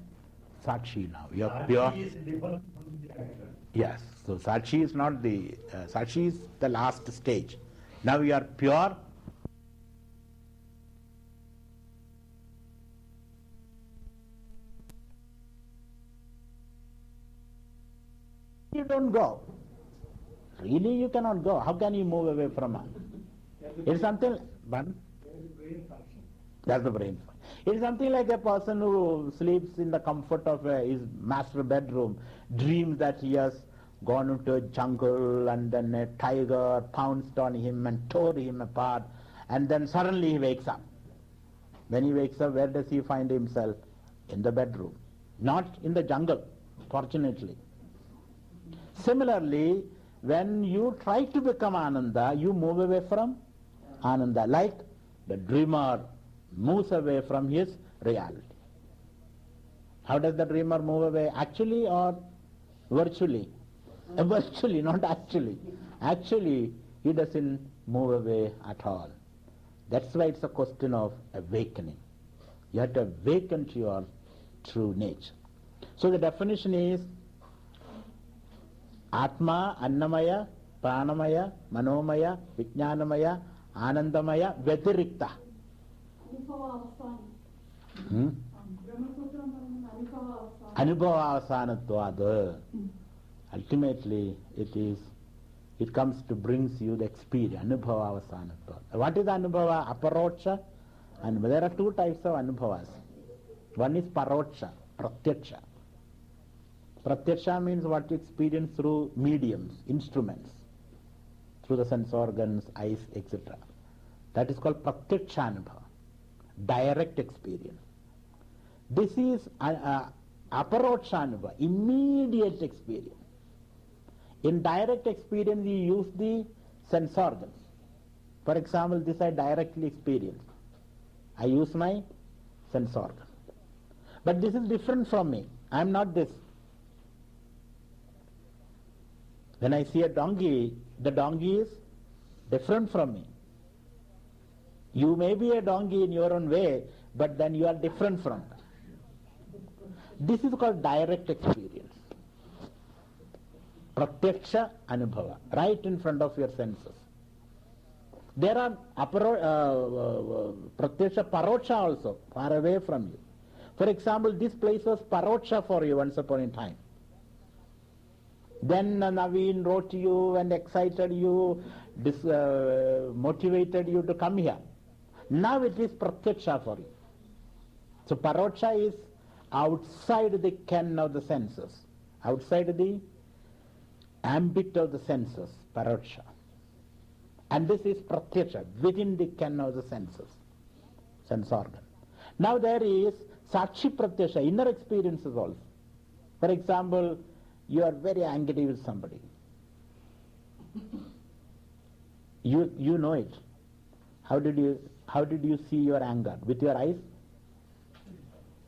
Sakshi now. You are pure. Sakshi is different from the actor. Yes. So Sakshi is not the, Sakshi is the last stage. Now you are pure. You don't go. Really you cannot go. How can you move away from it? It's something, pardon? That's the brain. It's something like a person who sleeps in the comfort of his master bedroom, dreams that he has gone into a jungle and then a tiger pounced on him and tore him apart, and then suddenly he wakes up. When he wakes up, where does he find himself? In the bedroom, not in the jungle, fortunately. Similarly, when you try to become Ananda, you move away from Ananda, like the dreamer moves away from his reality. How does the dreamer move away? Actually or virtually? Virtually, not actually. Actually, he doesn't move away at all. That's why it's a question of awakening. You have to awaken to your true nature. So the definition is Atma, Annamaya, Pranamaya, Manomaya, Vijnanamaya, Anandamaya, Vyatirikta. Anubhava asanatvad. Ultimately, it comes to brings you the experience. Anubhava asanatvad. What is Anubhava? Aparoksha. And there are two types of Anubhavas. One is Paroksha, Pratyaksha. Pratyaksha means what you experience through mediums, instruments, through the sense organs, eyes, etc. That is called Pratyaksha Anubhava, direct experience. This is Aparoksha Anubhava, immediate experience. In direct experience, you use the sense organs. For example, this I directly experience. I use my sense organ. But this is different from me. I am not this. When I see a donkey, the donkey is different from me. You may be a donkey in your own way, but then you are different from that. This is called direct experience. Pratyaksha Anubhava, right in front of your senses. There are Pratyaksha Paroksha also, far away from you. For example, this place was paroksha for you once upon a time. Then Naveen wrote you and excited you, motivated you to come here. Now it is pratyaksha for you. So paroksha is outside the ken of the senses, outside the ambit of the senses, paroksha. And this is pratyaksha, within the ken of the senses, sense organ. Now there is sakshi pratyaksha, inner experiences also. For example, you are very angry with somebody. You know it. How did you see your anger? With your eyes?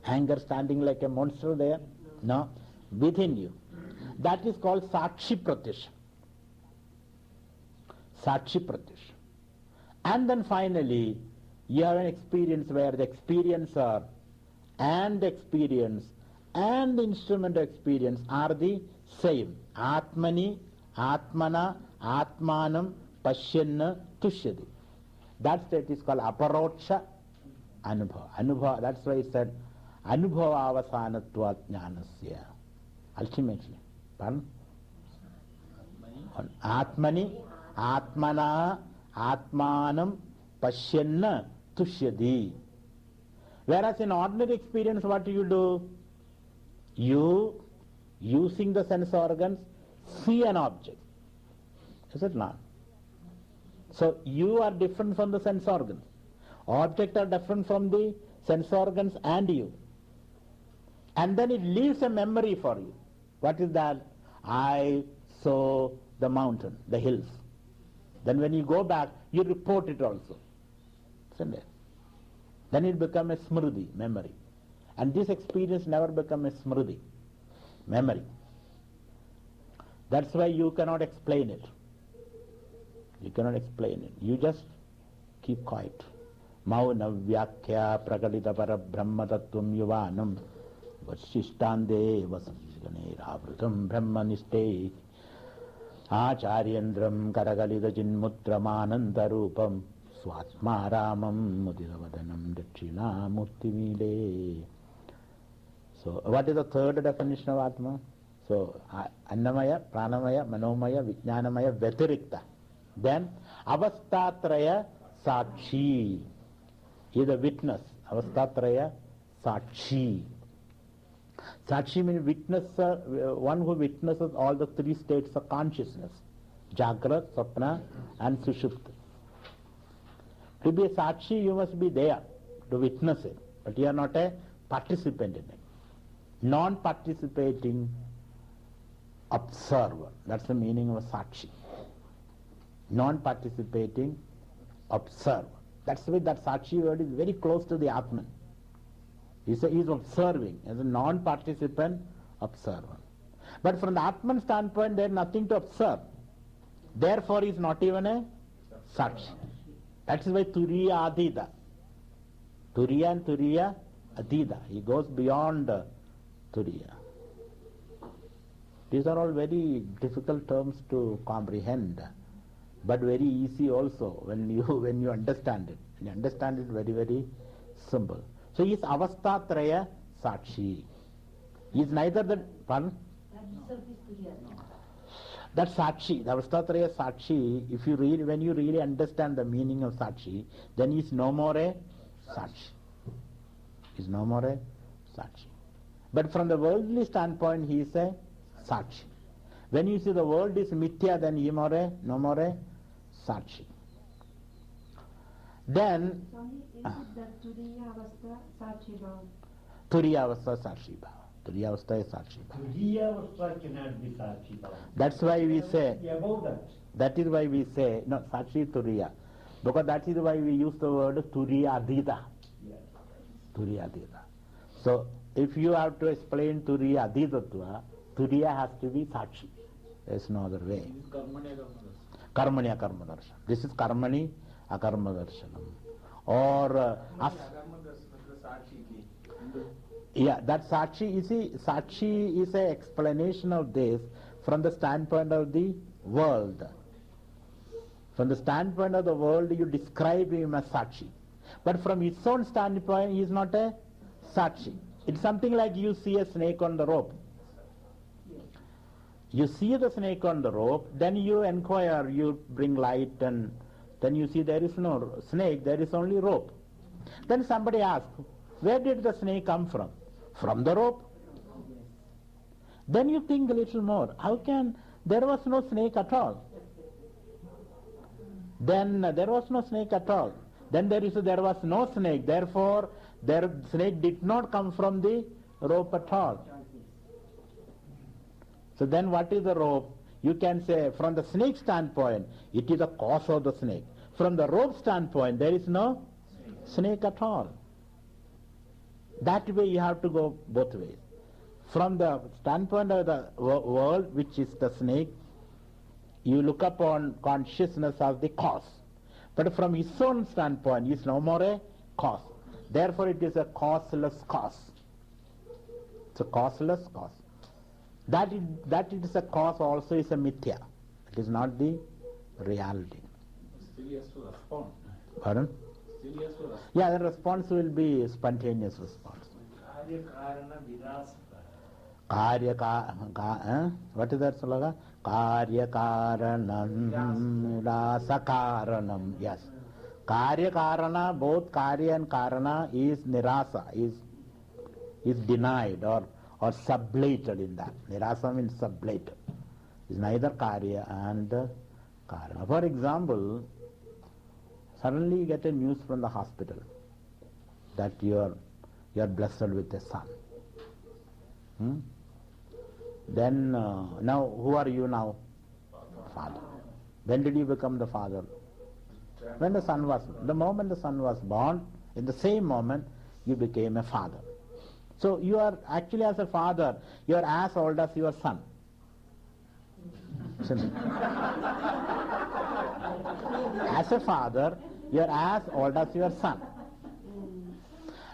Anger standing like a monster there? No. Within you. That is called sakshi pratyasha. Sakshi pratyasha. And then finally, you have an experience where the experiencer and the experience and the instrument of experience are the same. Atmani, Atmana, Atmanam, Pashyanna, Tushyadi. That state is called aparoksha anubhava. Anubhava, that's why it said anubhava avasanatvat jnanasya. Ultimately. Pardon? Atmani, Atmana, Atmanam, Pashyanna, Tushyadi. Whereas in ordinary experience, what do? You, using the sense organs, see an object. Is it not? So you are different from the sense organs. Objects are different from the sense organs and you. And then it leaves a memory for you. What is that? I saw the mountain, the hills. Then when you go back, you report it also. Isn't it? Then it becomes a smriti, memory. And this experience never becomes a smriti, memory. That's why you cannot explain it. You cannot explain it. You just keep quiet. Mauna vyakya prakadita para brahma tattvam yuvanam vasishtande vasishgane avrutam brahmaniste acharyandram karagalida jinmutramanantarupam swatmaramam mudidavadanam dakshina murtimile. So what is the third definition of Atma? So Annamaya, Pranamaya, Manomaya, Vijnanamaya, Vyatirikta. Then Avastatraya Sakshi. He is a witness. Avastatraya Sakshi. Sakshi means witnesser, one who witnesses all the three states of consciousness. Jagrat, Sapna and Sushupta. To be a Sakshi, you must be there to witness it. But you are not a participant in it. Non-participating observer. That's the meaning of a Sakshi. Non-participating observer. That's why that Sakshi word is very close to the Atman. He is observing as a non-participant observer. But from the Atman standpoint, there is nothing to observe. Therefore, he is not even a Sakshi. That is why Turiya Adida. Turiya and Turiya Adida. He goes beyond Turiya. These are all very difficult terms to comprehend, but very easy also when you understand it. And you understand it very, very simple. So he is Avastatraya Sakshi. He is neither the... Pardon? That Sakshi, the Avastatraya Sakshi, if you really, when you really understand the meaning of Sakshi, then he is no more a Sakshi. He is no more a Sakshi. But from the worldly standpoint, he is a Sakshi. When you see the world is mithya, then he is no more a Sakshi. Then... Swami, is it that Turiya Avastha Sakshi Bhava? Turiya Avastha Sakshi Bhava. Turiya Avastha is Sakshi Bhava. Turiya cannot be Sakshi Bhava. That's why we say... Above that. That is why we say... No, Sakshi Turiya. Because that is why we use the word Turiya Adita. Yes. Turiya Adita. So, if you have to explain Turiya Aditatva, Turiya has to be Sakshi. There is no other way. Karmani Akarma Darshan. This is Karmani Akarma Darshanam. Or yeah, that Sakshi, you see, Sakshi is an explanation of this from the standpoint of the world. From the standpoint of the world, you describe him as Sakshi. But from his own standpoint, he is not a Sakshi. It's something like you see a snake on the rope. You see the snake on the rope, then you inquire, you bring light, and then you see there is no snake, there is only rope. Then somebody asks, where did the snake come from? From the rope. Then you think a little more, how can, there was no snake at all. Then there was no snake at all. Then there was no snake, therefore snake did not come from the rope at all. So then what is the rope? You can say from the snake standpoint, it is the cause of the snake. From the rope standpoint, there is no snake at all. That way you have to go both ways. From the standpoint of the world, which is the snake, you look upon consciousness as the cause. But from his own standpoint, he is no more a cause. Therefore it is a causeless cause. It's a causeless cause. That it is a cause also is a mithya. It is not the reality. Still he has to respond. Pardon? Still he has to respond. Yeah, the response will be spontaneous response. What is that slogan? Karya karanam rasakaranam. Yes. Karya karana, both karya and karana is nirasa, is denied or sublated in that. Nirasa means sublated. It's neither karya and karana. For example, suddenly you get a news from the hospital that you are blessed with a son. Then now who are you now? Father. When did you become the father? When the moment the son was born, in the same moment you became a father. So you are actually, as a father, you are as old as your son. As a father, you are as old as your son.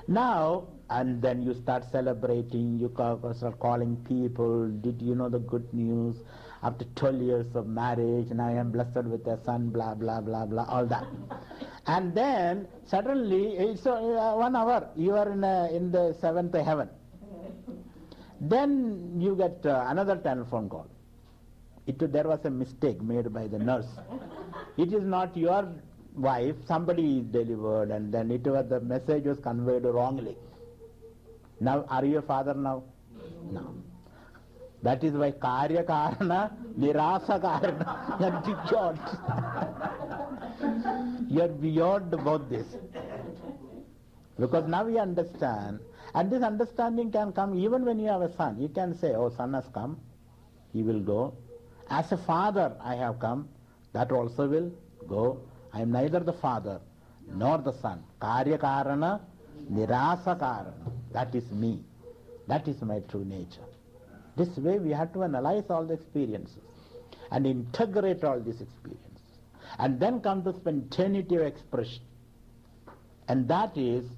Now, and then you start celebrating, you start calling people, did you know the good news? After 12 years of marriage, now I am blessed with a son, blah, blah, blah, blah, all that. And then suddenly, it's 1 hour, you are in the 7th heaven. Then you get another telephone call. There was a mistake made by the nurse. It is not your wife, somebody is delivered, and then the message was conveyed wrongly. Now, are you a father now? No. That is why karya karana, nirasa karana. You are beyond both this. Because now we understand, and this understanding can come even when you have a son. You can say, oh, son has come, he will go. As a father I have come, that also will go. I am neither the father nor the son. Karya karana, nirasa karana. That is me. That is my true nature. This way we have to analyze all the experiences and integrate all these experiences. And then come the spontaneity of expression. And that is,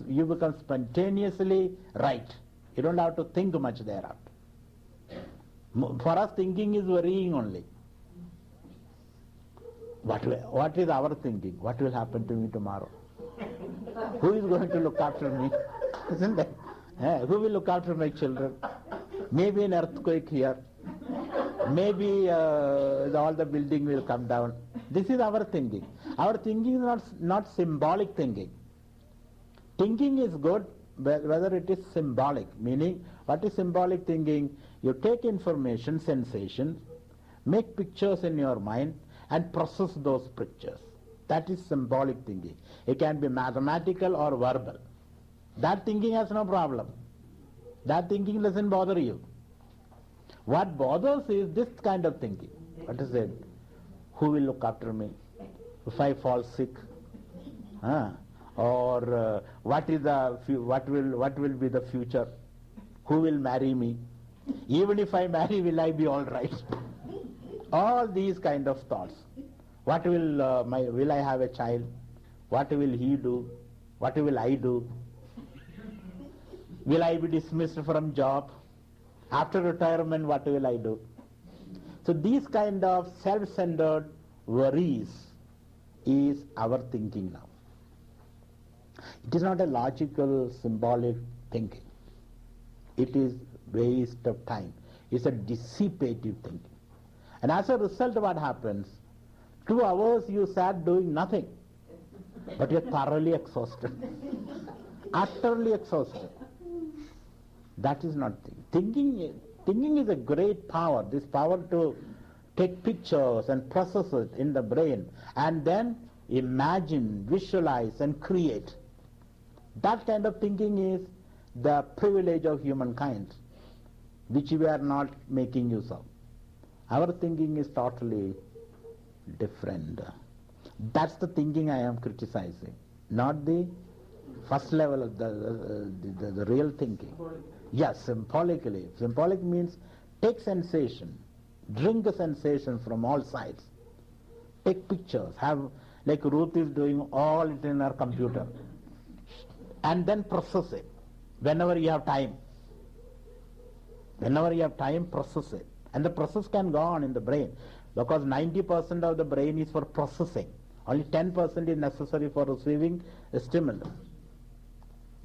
you become spontaneously right. You don't have to think much thereafter. For us, thinking is worrying only. What is our thinking? What will happen to me tomorrow? Who is going to look after me? Isn't it? Who will look after my children? Maybe an earthquake here. Maybe all the building will come down. This is our thinking. Our thinking is not symbolic thinking. Thinking is good, whether it is symbolic. Meaning, what is symbolic thinking? You take information, sensations, make pictures in your mind, and process those pictures. That is symbolic thinking. It can be mathematical or verbal. That thinking has no problem. That thinking doesn't bother you. What bothers is this kind of thinking. What is it? Who will look after me if I fall sick? Or what will be the future? Who will marry me? Even if I marry, will I be all right? All these kind of thoughts. What will I have a child? What will he do? What will I do? Will I be dismissed from job? After retirement, what will I do? So these kind of self-centered worries is our thinking now. It is not a logical, symbolic thinking. It is waste of time. It's a dissipative thinking. And as a result, what happens? 2 hours you sat doing nothing, but you're thoroughly exhausted, utterly exhausted. That is not thinking. Thinking is a great power. This power to take pictures and process it in the brain and then imagine, visualize and create. That kind of thinking is the privilege of humankind, which we are not making use of. Our thinking is totally different. That's the thinking I am criticizing, not the first level of the real thinking. Yes, symbolically. Symbolic means take sensation, drink a sensation from all sides. Take pictures, have, like Ruth is doing all it in her computer, and then process it whenever you have time. Whenever you have time, process it. And the process can go on in the brain, because 90% of the brain is for processing. Only 10% is necessary for receiving a stimulus.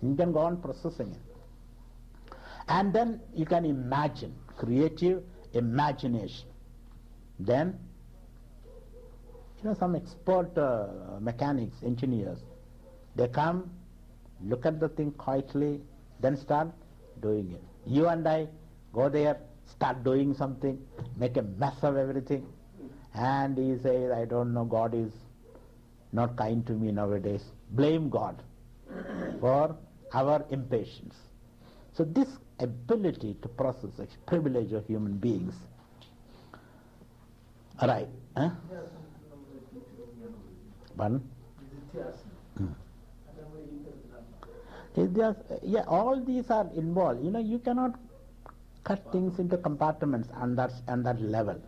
You can go on processing it. And then you can imagine, creative imagination. Then, some expert mechanics, engineers, they come, look at the thing quietly, then start doing it. You and I go there, start doing something, make a mess of everything, and he says, I don't know, God is not kind to me nowadays. Blame God for our impatience. So this ability to process is a privilege of human beings. Right. Huh? Pardon? Yeah, all these are involved. You cannot cut things into compartments on that level.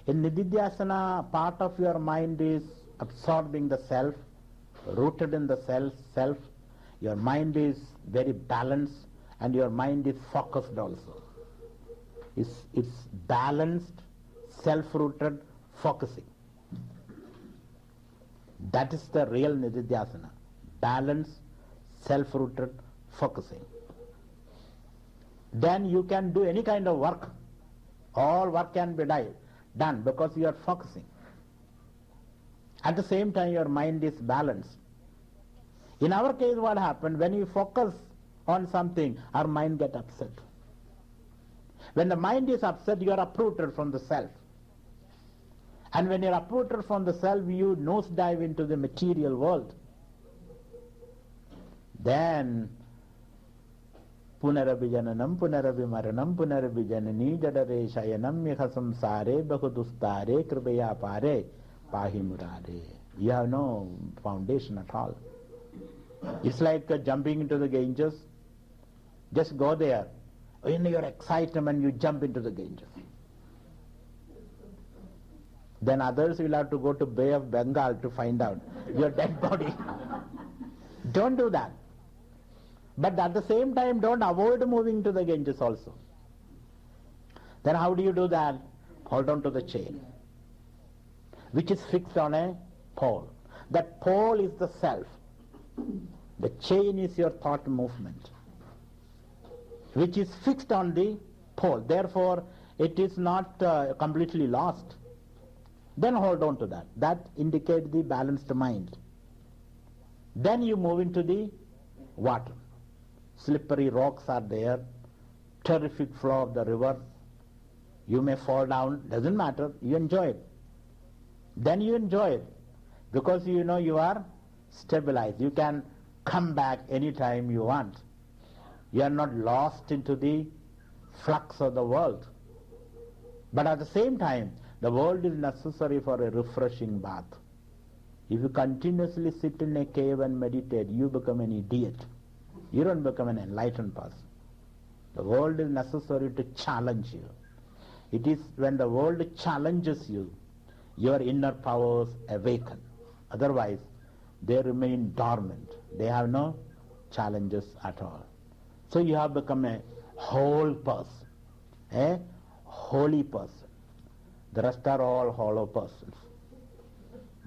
In Nididhyasana, part of your mind is absorbing the self, rooted in the self. Your mind is very balanced and your mind is focused also. It's balanced, self-rooted, focusing. That is the real Nididhyasana. Balanced, self-rooted, focusing. Then you can do any kind of work. All work can be done because you are focusing. At the same time, your mind is balanced. In our case, what happened? When we focus on something, our mind gets upset. When the mind is upset, you are uprooted from the self. And when you are uprooted from the self, you nosedive into the material world. Then Punarabhijananam, Punarabhimaranam, Punarabhijanani, Jadare Shayanam, Mikhasam Sare, Bahudustare, Kribaya Pare, Pahimurare. You have no foundation at all. It's like jumping into the Ganges. Just go there. In your excitement, you jump into the Ganges. Then others will have to go to Bay of Bengal to find out your dead body. Don't do that. But at the same time, don't avoid moving to the Ganges also. Then how do you do that? Hold on to the chain, which is fixed on a pole. That pole is the self. The chain is your thought movement, which is fixed on the pole. Therefore, it is not completely lost. Then hold on to that. That indicates the balanced mind. Then you move into the water. Slippery rocks are there, terrific flow of the river. You may fall down, doesn't matter, you enjoy it. Then you enjoy it because you know you are stabilized. You can come back anytime you want. You are not lost into the flux of the world. But at the same time, the world is necessary for a refreshing bath. If you continuously sit in a cave and meditate, you become an idiot. You don't become an enlightened person. The world is necessary to challenge you. It is when the world challenges you, your inner powers awaken. Otherwise, they remain dormant. They have no challenges at all. So you have become a whole person, a holy person. The rest are all hollow persons.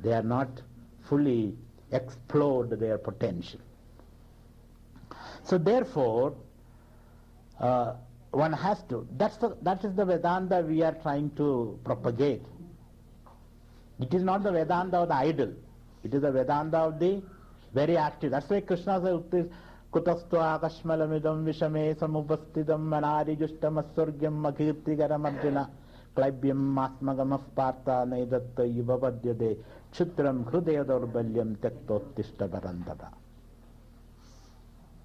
They are not fully explored their potential. So therefore, one has to. That is the Vedanta we are trying to propagate. It is not the Vedanta of the idle. It is the Vedanta of the very active. That's why Krishna says, Kutastva akashmalamidam vishame samupastidam manari justam asurgyam makirtigaram arjuna klaibyam masmagamaf partha naidatta yuvavadyade chutram hrudaya dorbalyam tektottishta barandada.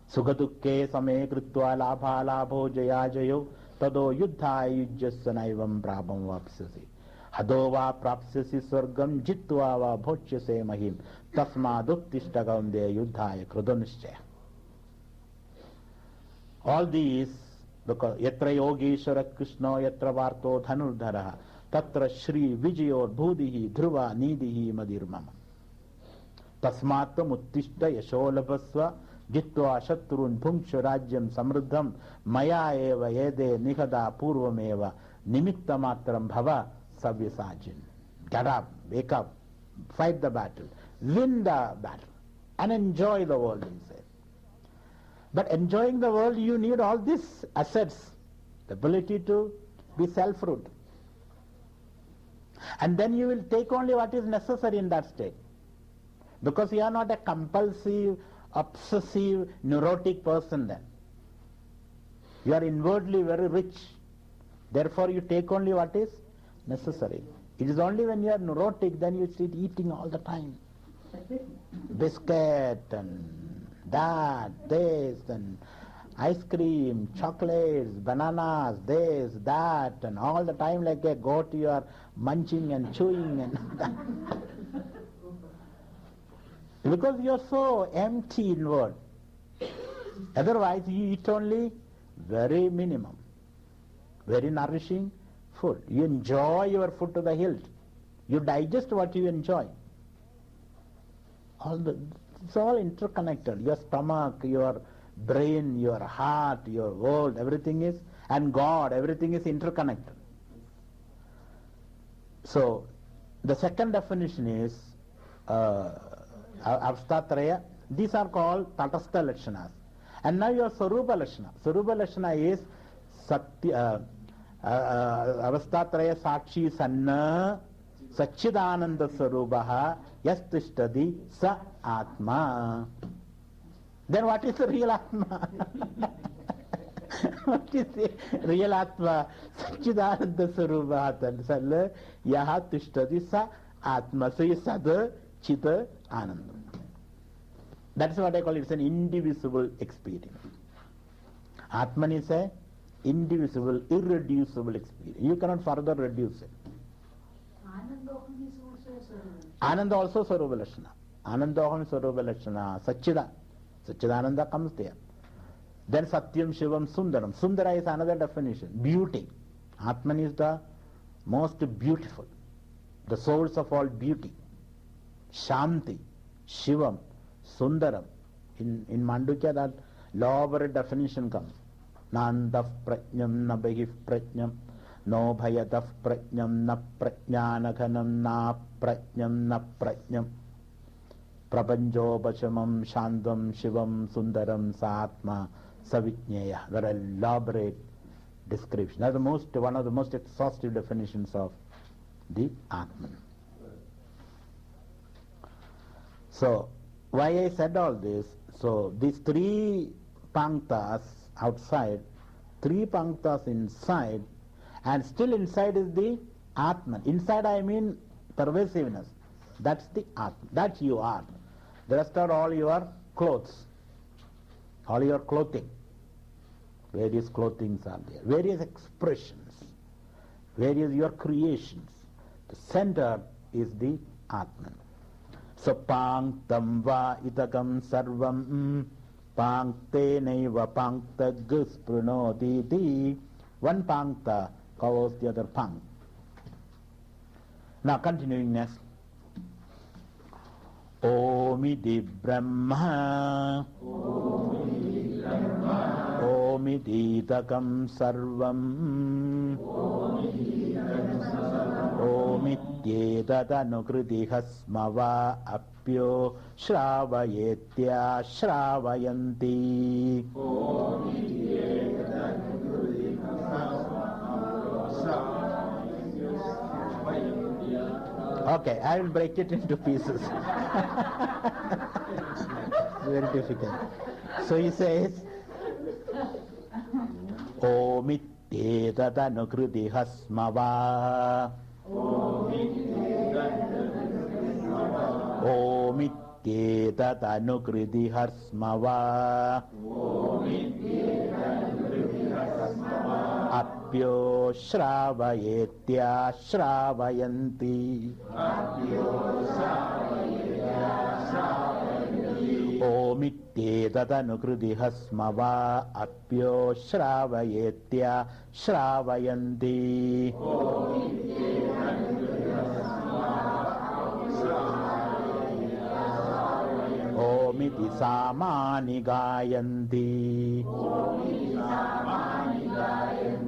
Sugadukke same kritva labha labho jaya jayo tado yuddha yujjasya naivam brabham vapsyasi. Hado va prapsyasi swargam jitva va bhochyase mahim tasmaduttishta gaunde yuddhaya krudunishchaya. All these, because yatra yogeshwara krishna yatra varto dhanurdharaha tatra shri vijayor bhudihi dhruva nidihi madirmama tasmatam uttishta yasholabhasva jitva shatrun bhunksha rajyam samruddham maya eva yede nihada purvameva nimitta matram bhava savyasajin. Get up, wake up, fight the battle, win the battle and enjoy the world, he said. But enjoying the world, you need all these assets, the ability to be self-ruled. And then you will take only what is necessary in that state. Because you are not a compulsive, obsessive, neurotic person then. You are inwardly very rich. Therefore you take only what is necessary. It is only when you are neurotic then you sit eating all the time. Biscuit and that, this, and ice cream, chocolates, bananas, this, that, and all the time like a goat you are munching and chewing and that. Because you are so empty inward. Otherwise you eat only very minimum, very nourishing food. You enjoy your food to the hilt. You digest what you enjoy. It's all interconnected. Your stomach, your brain, your heart, your world, everything is, and God, everything is interconnected. So, the second definition is Avstatraya. These are called Tatastha Lakshanas. And now your Sarupa Lakshana. Sarupa Lakshana is Satya, Avstatraya Sakshi Sanna Satchidananda Sarupaha Yastishtadi Sa Atma. Then what is the real Atma? What is the real Atma? Satchidananda Sarupaha Yaha Tishtadi Sa Atma. So is Sada Chita Ananda. That's what I call it. It's an indivisible experience. Atman is a indivisible, irreducible experience. You cannot further reduce it. Ananda also Sarupa Lakshana. Anandoham is Sarupa Lakshana. Satchida. Satchidananda comes there. Then Satyam, Shivam, Sundaram. Sundara is another definition. Beauty. Atman is the most beautiful. The source of all beauty. Shanti, Shivam, Sundaram. In Mandukya that lower definition comes. Nandaf prajnam na bahif prajnam no bhayadaf prajnam na prajnanaghanam na prajnam prapanjo bachamam shandam shivam sundaram saatma savijñeya. There are elaborate descriptions. That's one of the most exhaustive definitions of the Atman. So, why I said all this? So, these three panktas outside, three panktas inside, and still inside is the Atman. Inside I mean pervasiveness. That's the Atman. That you are. The rest are all your clothes, all your clothing. Various clothings are there, various expressions, various your creations. The center is the Atman. So panktam va itakam sarvam pankte naiva pankta guspranoditi. One pankta covers the other pank. Now continuing next. Omidi Brahma Omidi itakam sarvam Omidi Omityetadanukritiha smava apyo shravayetya shrawayanti. Okay, I will break it into pieces. Very difficult. So he says, Omityetadanukritiha smava. Omityetadanukritiha smava. Apyo shravayetya shrawayanti. Omityetadanukritiha smava apyo shravayetya shrawayanti. Omiti samani gayanti.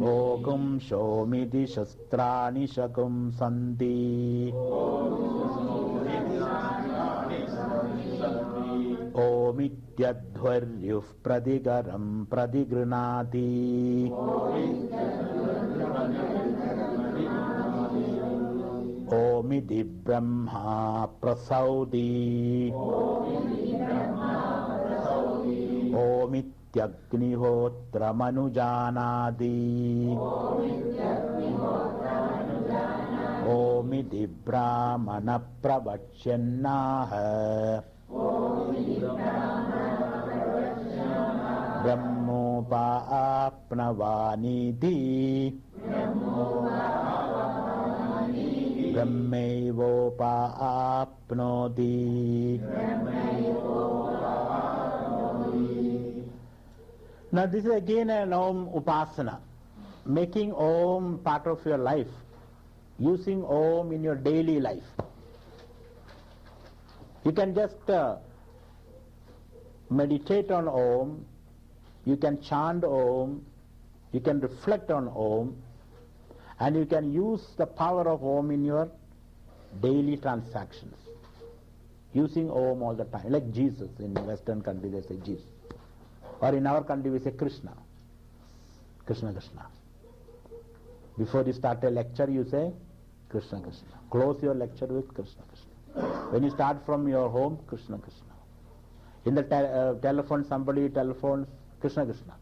Ogum shomiti shastrani shakum santi. Omityadhvaryuh pradigaram pradigranati. Omiti brahma prasauti. Omityagnihotra manujanadi. Omiti brahmana pravachyannaha. Brahmopa apnavaniti. Brahmaivopa apnoti. Now this is again an Om Upasana, making Om part of your life, using Om in your daily life. You can just meditate on Om, you can chant Om, you can reflect on Om, and you can use the power of Om in your daily transactions, using Om all the time, like Jesus. In Western country they say Jesus, or in our country we say Krishna, Krishna Krishna. Before you start a lecture you say Krishna Krishna. Close your lecture with Krishna Krishna. When you start from your home, Krishna Krishna. In the telephone, somebody telephones, Krishna Krishna.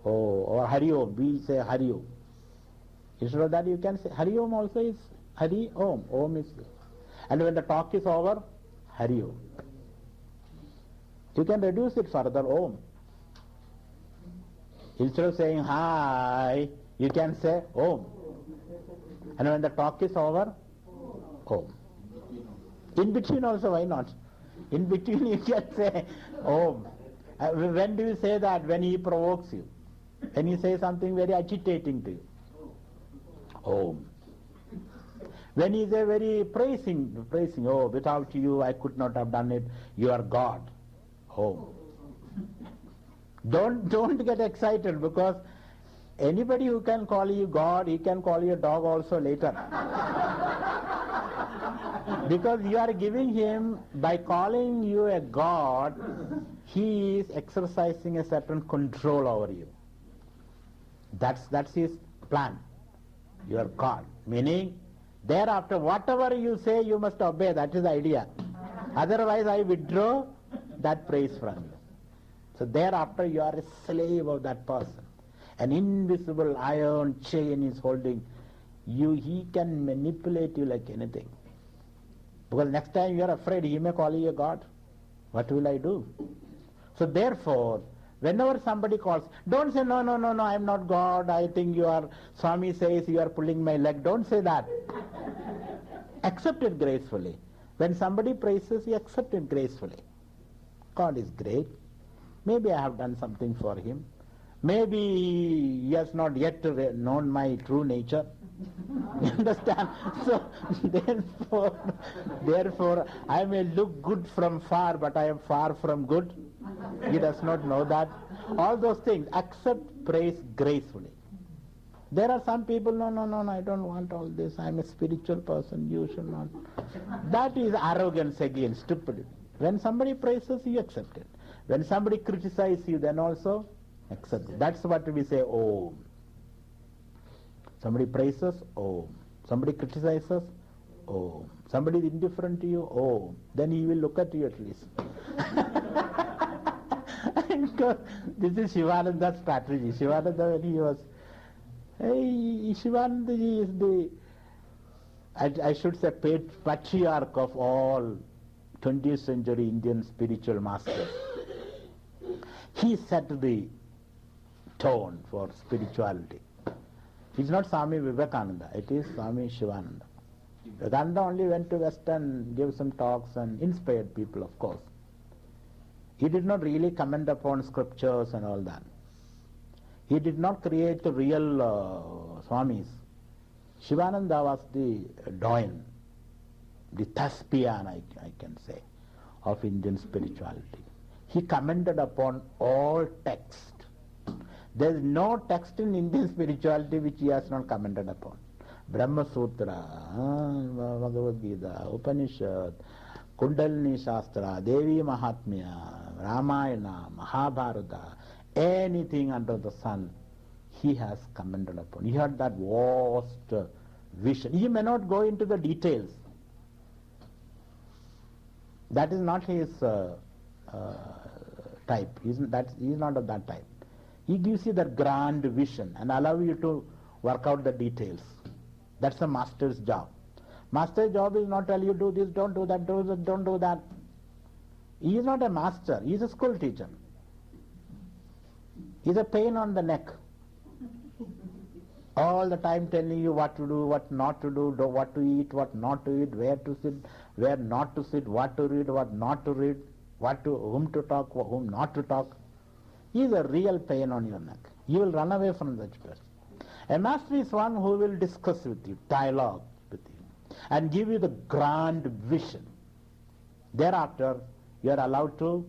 Oh, or Hari Om, we say Hari Om. Instead of that you can say Hari Om also is Hari Om. Om is, and when the talk is over, Hari Om. You can reduce it further, Om. Instead of saying hi, you can say Om. And when the talk is over, Om. In between also, why not? In between you can say Om. When do you say that? When he provokes you. When he says something very agitating to you. Om. When he is very praising, oh, without you I could not have done it, you are God. Om. Don't get excited, because anybody who can call you God, he can call you a dog also later. Because you are giving him, by calling you a God, he is exercising a certain control over you. That's his plan. You are God. Meaning, thereafter, whatever you say, you must obey. That is the idea. Otherwise, I withdraw that praise from you. So thereafter, you are a slave of that person. An invisible iron chain is holding you. He can manipulate you like anything. Because next time you are afraid, he may call you a God. What will I do? So therefore, whenever somebody calls, don't say, no, I am not God, I think you are, Swami says you are pulling my leg. Don't say that. Accept it gracefully. When somebody praises, you accept it gracefully. God is great. Maybe I have done something for him. Maybe he has not yet known my true nature. You understand? So therefore, I may look good from far, but I am far from good. He does not know that. All those things, accept praise gracefully. There are some people, no, I don't want all this. I'm a spiritual person, you should not. That is arrogance again, stupidity. When somebody praises you, accept it. When somebody criticizes you, then also accept it. That's what we say, Om. Somebody praises, Om. Somebody criticizes, Om. Somebody is indifferent to you, Om. Then he will look at you at least. This is Shivananda's strategy. Shivananda, when he was, Shivananda is the, I should say, patriarch of all 20th century Indian spiritual masters. He set the tone for spirituality. It's not Swami Vivekananda, it is Swami Shivananda. Vivekananda only went to West and gave some talks and inspired people, of course. He did not really comment upon scriptures and all that. He did not create the real Swamis. Shivananda was the doyen, the thespian, I can say, of Indian spirituality. He commented upon all text. There is no text in Indian spirituality which he has not commented upon. Brahma Sutra, Bhagavad Gita, Upanishad, Kundalini Shastra, Devi Mahatmya, Ramayana, Mahabharata, anything under the sun, he has commented upon. He had that vast vision. He may not go into the details. That is not his type. He is not of that type. He gives you that grand vision and allow you to work out the details. That's a master's job. Master's job is not tell you do this, don't do that, don't do that. He is not a master. He is a school teacher. He is a pain on the neck. All the time telling you what to do, what not to do, what to eat, what not to eat, where to sit, where not to sit, what to read, what not to read, whom to talk, whom not to talk. He is a real pain on your neck. You will run away from that person. A master is one who will discuss with you, dialogue with you, and give you the grand vision. Thereafter, you are allowed to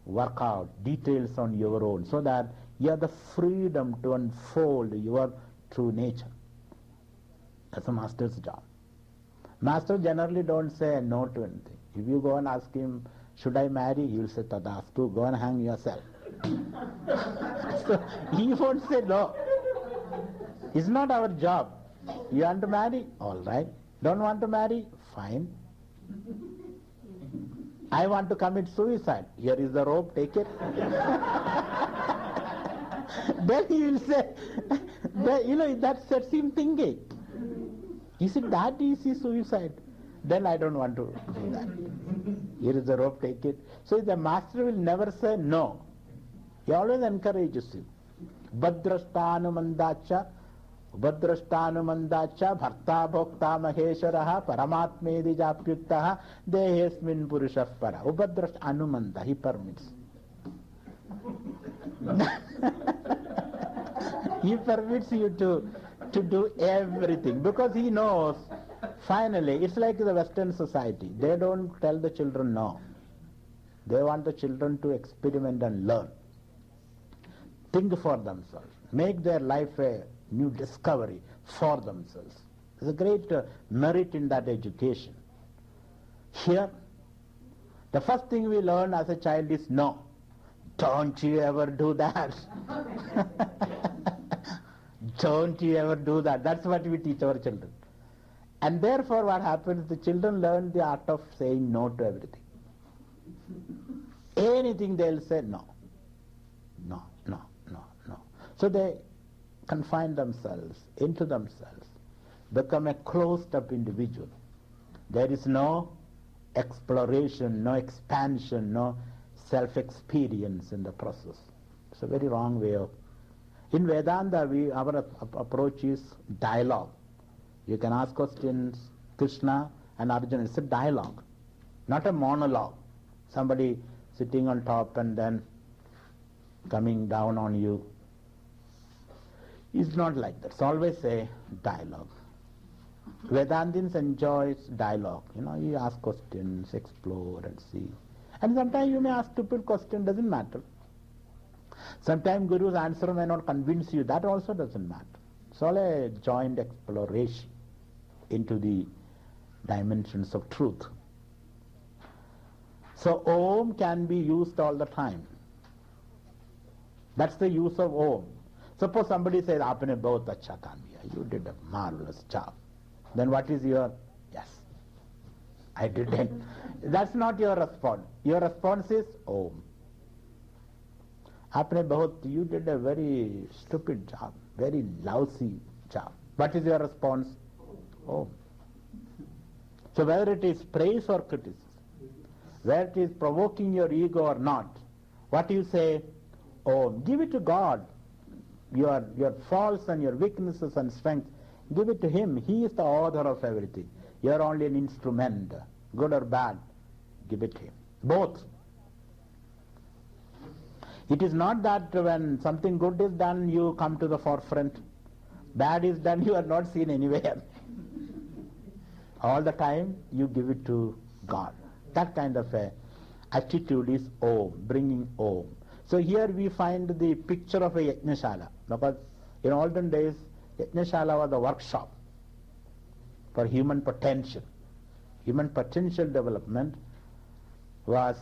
work out details on your own so that you have the freedom to unfold your true nature. That's a master's job. Master generally don't say no to anything. If you go and ask him, should I marry? He will say, Tadastu, go and hang yourself. So he won't say no. It's not our job. You want to marry? All right. Don't want to marry? Fine. I want to commit suicide. Here is the rope, take it. Then he will say, that sets him thinking. Is it that easy, suicide? Then I don't want to do that. Here is the rope, take it. So the master will never say no. He always encourages you. Budhrashtanumandacha bharta bhokta maheshwaraha paramatmedi japyuktaha dehesmin purushah para. Ubhadrashta anumanda, he permits. He permits you to do everything because he knows finally it's like the Western society. They don't tell the children no. They want the children to experiment and learn. Think for themselves. Make their life a new discovery for themselves. There's a great merit in that education. Here, the first thing we learn as a child is no. Don't you ever do that. Don't you ever do that. That's what we teach our children. And therefore what happens, the children learn the art of saying no to everything. Anything they'll say no. No, no, no, no. So they confine themselves into themselves, become a closed-up individual. There is no exploration, no expansion, no self-experience in the process. It's a very wrong way of... In Vedanta, our approach is dialogue. You can ask questions, Krishna and Arjuna. It's a dialogue, not a monologue. Somebody sitting on top and then coming down on you. It's not like that. It's always a dialogue. Vedantins enjoys dialogue. You ask questions, explore and see. And sometimes you may ask stupid question, doesn't matter. Sometimes Guru's answer may not convince you, that also doesn't matter. It's all a joint exploration into the dimensions of truth. So Om can be used all the time. That's the use of Om. Suppose somebody says, Aapne bahut acha kaam kiya, you did a marvelous job. Then what is your, yes, I didn't. That's not your response. Your response is Om. Aapne bahut, you did a very stupid job, very lousy job. What is your response? Om. So whether it is praise or criticism, whether it is provoking your ego or not, what you say? Om. Give it to God. Your faults and your weaknesses and strengths, give it to Him. He is the author of everything. You are only an instrument, good or bad. Give it to Him. Both. It is not that when something good is done, you come to the forefront. Bad is done, you are not seen anywhere. All the time, you give it to God. That kind of a attitude is Om, bringing Om. So here we find the picture of a Yajnashala, because in olden days, Yajnashala was a workshop for human potential. Human potential development was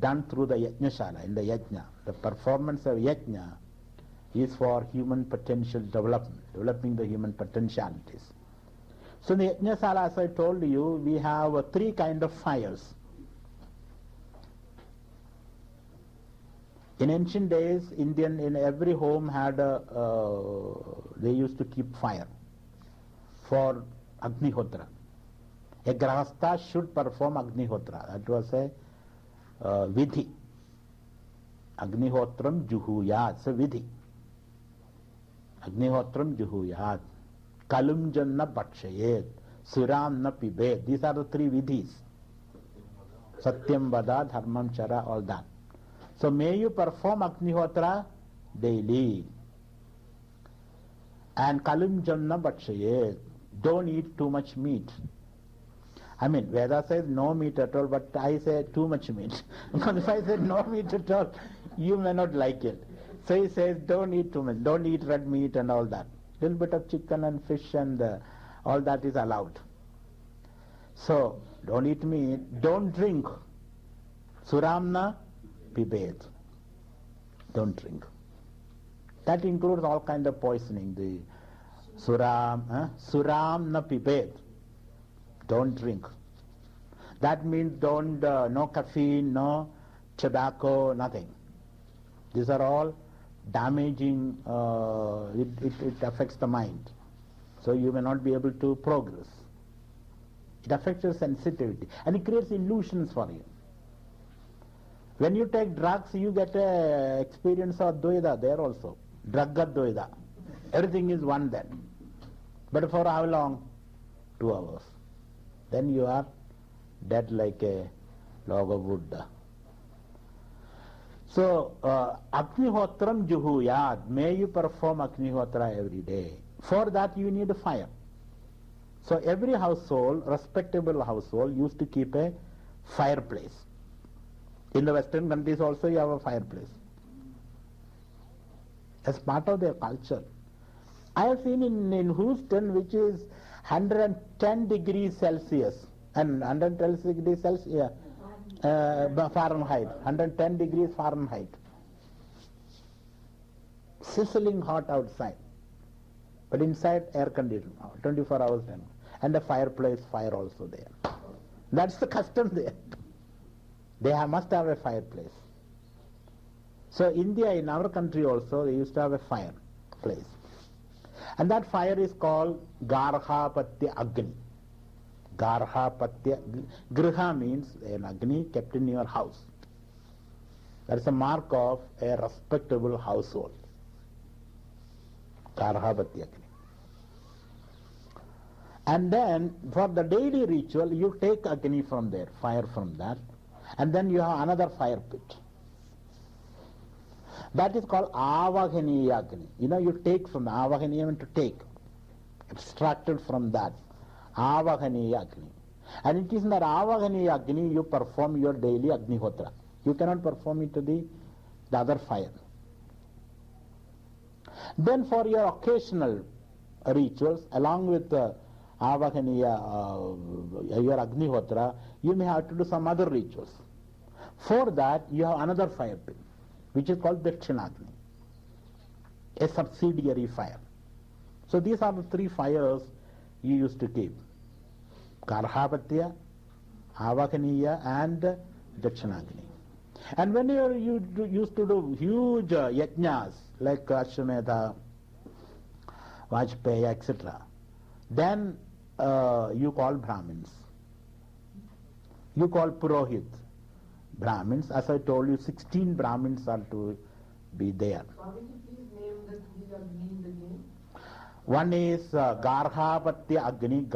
done through the Yajnashala, in the Yajna. The performance of Yajna is for human potential development, developing the human potentialities. So in the Yajnashala, as I told you, we have three kind of fires. In ancient days, in every home had they used to keep fire for Agnihotra. A Grahastha should perform Agnihotra. That was a vidhi. Agnihotram juhuyat. So vidhi. Agnihotram juhuyat. Kalum janna bhatshayet. Suram na pibet. These are the three vidhis. Satyam vada, dharmam chara, all that. So may you perform Agnihotra daily. And Kalim Janna Bhatshayet. Don't eat too much meat. I mean, Veda says no meat at all, but I say too much meat. Because if I say no meat at all, you may not like it. So he says don't eat too much. Don't eat red meat and all that. Little bit of chicken and fish and all that is allowed. So don't eat meat. Don't drink. Suramna Pibet. Don't drink. That includes all kind of poisoning. The Suram na Pibet. Don't drink. That means don't, no caffeine, no tobacco, nothing. These are all damaging, it affects the mind. So you may not be able to progress. It affects your sensitivity and it creates illusions for you. When you take drugs, you get a experience of Dvaita there also. Dragga Dvaita. Everything is one then. But for how long? 2 hours. Then you are dead like a log of wood. So, Agnihotram Juhuyad. May you perform Agnihotra every day. For that you need a fire. So every household, respectable household, used to keep a fireplace. In the Western countries also you have a fireplace. As part of their culture. I have seen in Houston, which is 110 degrees Celsius and 110 degrees Celsius, Fahrenheit, 110 degrees Fahrenheit. Sizzling hot outside. But inside air conditioned, 24 hours. And the fireplace, fire also there. That's the custom there. They must have a fireplace. So India, in our country also, they used to have a fireplace. And that fire is called Garhapatya Agni. Garhapatya, Griha means an Agni kept in your house. That's a mark of a respectable household. Garhapatya Agni. And then for the daily ritual, you take Agni from there, fire from that. And then you have another fire pit. That is called Avahaniya Agni. You know, you take from the Avahaniya means to take. Extracted from that. Avahaniya Agni. And it is in that Avahaniya Agni you perform your daily Agnihotra. You cannot perform it to the other fire. Then for your occasional rituals along with Avahaniya, your Agnihotra, you may have to do some other rituals. For that, you have another fire pit, which is called Dakshinagni, a subsidiary fire. So these are the three fires you used to keep: Garhapatya, Avahaniya, and Dakshinagni. And when you used to do huge yajnas like Ashwamedha, Vajpayee, etc., then you call Brahmins. You call Purohit Brahmins. As I told you, 16 Brahmins are to be there. Please name the three Agnis again. One is Garhapatya Agni,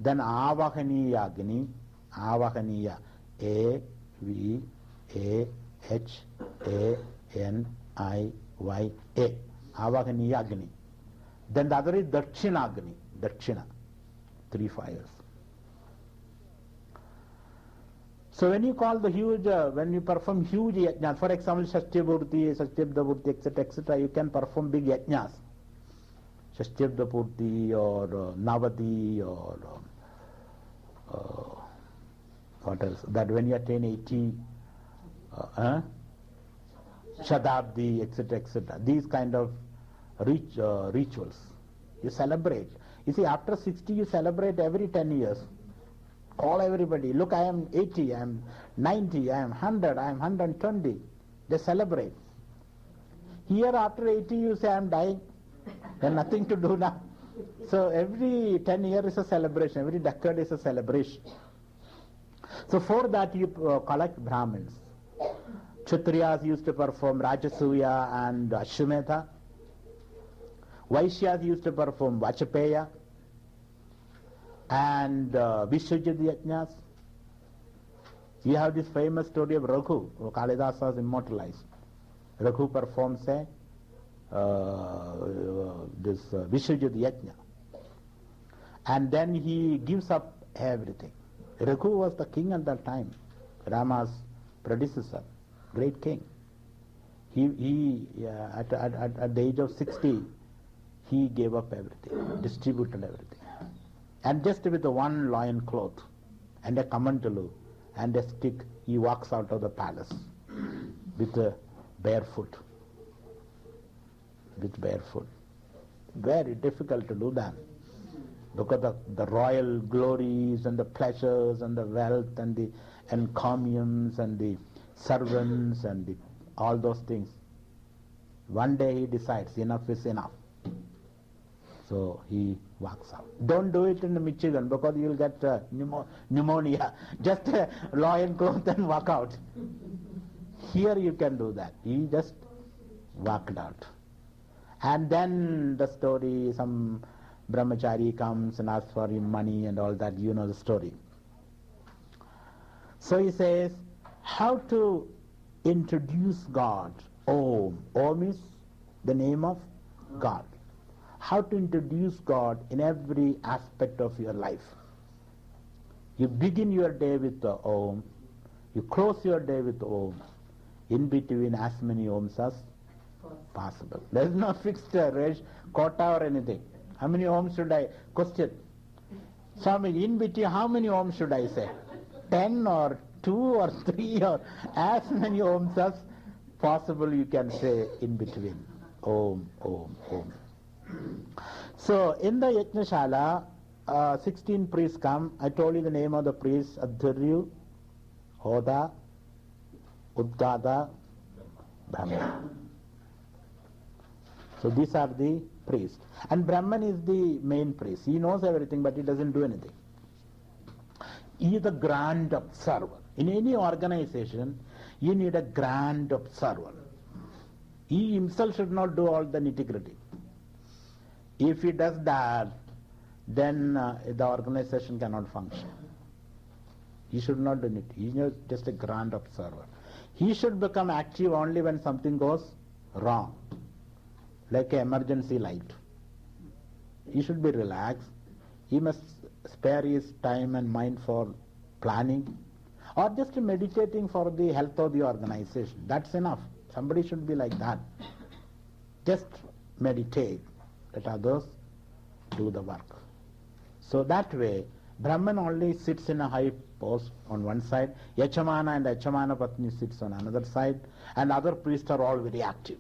then Avahaniya Agni, Avahaniya, A-V-A-H-A-N-I-Y-A, Avahaniya Agni. Then the other is Dakshinagni, Dakshina, three fires. So when you call the huge, when you perform huge yajnas, for example, Shashtibhurti, Shashtibdapurti, etc., etc., you can perform big yajnas. Shashtibdapurti or Navati or what else? That when you attain 80 Shadabdi, etc., etc., these kind of rituals, you celebrate. You see, after 60, you celebrate every 10 years. Call everybody. Look, I am 80, I am 90, I am 100, I am 120. They celebrate. Here, after 80, you say, I am dying. There is nothing to do now. So every 10 years is a celebration. Every decade is a celebration. So for that, you collect Brahmins. Kshatriyas used to perform Rajasuya and Ashwamedha. Vaishyas used to perform Vachapeya and Vishwajit Yajnas. You have this famous story of Raghu, Kalidasa has immortalized. Raghu performs this Vishwajit Yajna. And then he gives up everything. Raghu was the king at that time, Rama's predecessor, great king. He at the age of 60, he gave up everything, distributed everything. And just with one loin cloth and a kamandalu and a stick, he walks out of the palace with barefoot. With barefoot. Very difficult to do that. Because the royal glories and the pleasures and the wealth and the encomiums and the servants and all those things. One day he decides enough is enough. So he walks out. Don't do it in Michigan because you will get pneumonia. Just a loin cloth and walk out. Here you can do that. He just walked out. And then the story, some brahmachari comes and asks for him money and all that. You know the story. So he says, how to introduce God? Om. Om is the name of God. How to introduce God in every aspect of your life. You begin your day with the Om. You close your day with Om. In between as many Oms as possible. There is no fixed quota or anything. How many Oms should I? Question. Swami, in between how many Oms should I say? 10 or 2 or 3 or as many Oms as possible you can say in between. Om, Om, Om. So in the Yajnashala, 16 priests come. I told you the name of the priests: Adhiryu, Hoda, Udgada, Brahman. So these are the priests. And Brahman is the main priest. He knows everything but he doesn't do anything. He is the grand observer. In any organization, you need a grand observer. He himself should not do all the nitty-gritty. If he does that, then the organization cannot function. He should not do it. He is just a grand observer. He should become active only when something goes wrong, like an emergency light. He should be relaxed. He must spare his time and mind for planning or just meditating for the health of the organization. That's enough. Somebody should be like that. Just meditate let others do the work. So that way, Brahman only sits in a high post on one side, Yachamana and Yachamana Patni sits on another side, and other priests are all very active.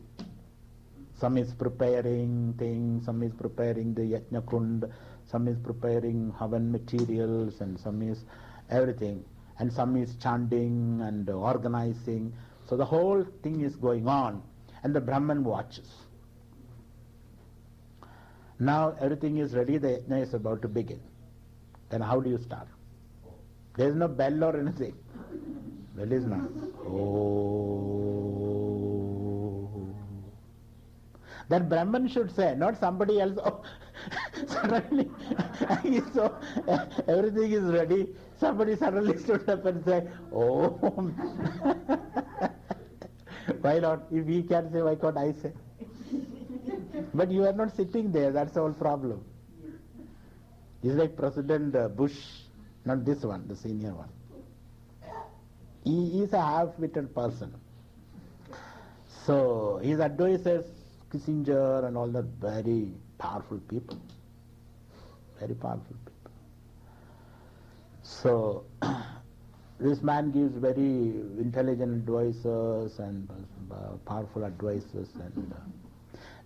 Some is preparing things, some is preparing the Yajna Kund, some is preparing Havan materials, and some is everything, and some is chanting and organizing. So the whole thing is going on, and the Brahman watches. Now everything is ready, the Yajna is about to begin. Then how do you start? There is no bell or anything. Bell is not. Oh. That Brahman should say, not somebody else. Oh. Suddenly, so everything is ready. Somebody suddenly stood up and said, oh. Why not? If he can say, why can't I say? But you are not sitting there, that's the whole problem. It's like President Bush, not this one, the senior one. He is a half-witted person. So his advisors, Kissinger and all that, very powerful people. Very powerful people. So this man gives very intelligent advisors and powerful advisors, and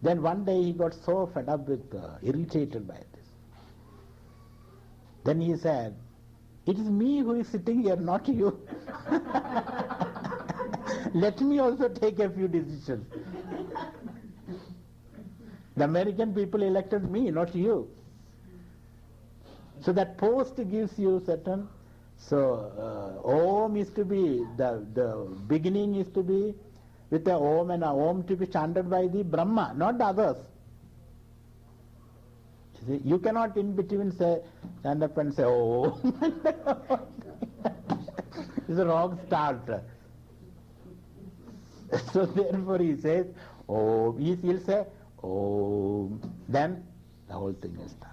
then one day he got so fed up with, irritated by this. Then he said, it is me who is sitting here, not you. Let me also take a few decisions. The American people elected me, not you. So that post gives you certain, so Om is to be, the beginning is to be with the Om, and a Om to be chanted by the Brahma, not the others. You see, you cannot in between stand up and say, oh. It's a wrong start. So therefore he says, oh, he'll say, oh, then the whole thing is done.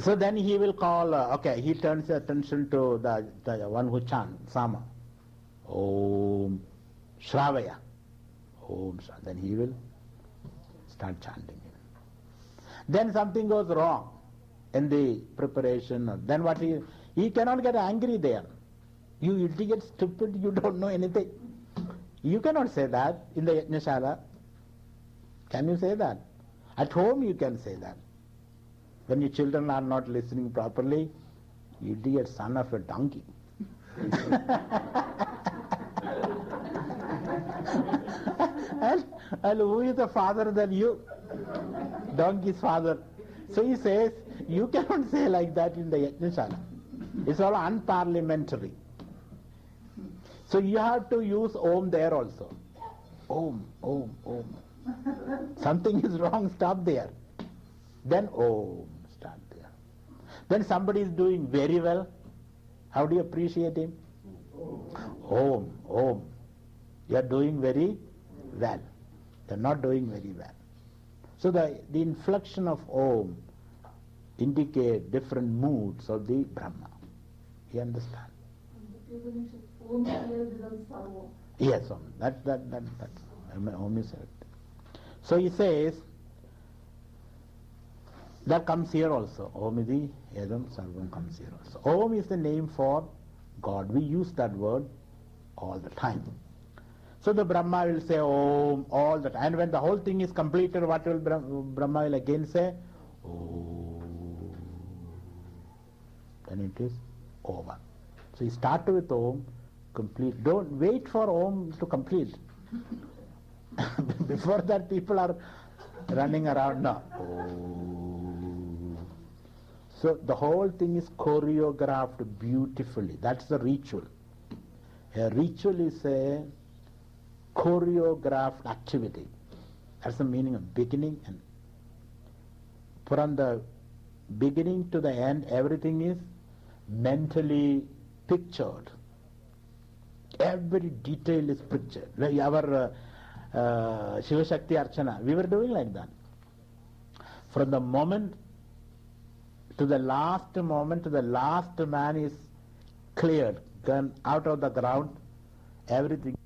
So then he will call, okay, he turns attention to the one who chants, Sama. Om Shravaya. Om Shravaya. Then he will start chanting. Then something goes wrong in the preparation. Then what he cannot get angry there. You idiot, stupid, you don't know anything. You cannot say that in the Yajnashala. Can you say that? At home you can say that. When your children are not listening properly, you idiot son of a donkey. and who is the father than you? Donkey's father. So he says, you cannot say like that in the Yajnashala. It's all unparliamentary. So you have to use Om there also. Om, Om, Om. Something is wrong, stop there. Then Om, start there. Then somebody is doing very well. How do you appreciate him? Om, Om. You are doing very well. You are not doing very well. So the inflection of Om indicate different moods of the Brahma. You understand? Om here becomes Sarva. Yes, Om. That's Om is it. So he says, that comes here also. Om iti edam sarvam comes here also. Om is the name for God. We use that word all the time. So the Brahma will say Om all the time. And when the whole thing is completed, what will Brahma will again say? Om. Then it is over. So you start with Om, complete. Don't wait for Om to complete. Before that people are running around now. Om. So the whole thing is choreographed beautifully. That's the ritual. A ritual is a choreographed activity. That's the meaning of beginning and from the beginning to the end, everything is mentally pictured. Every detail is pictured. Like our Shiva Shakti Archana, we were doing like that. From the moment to the last moment, to the last man is cleared, gone out of the ground, everything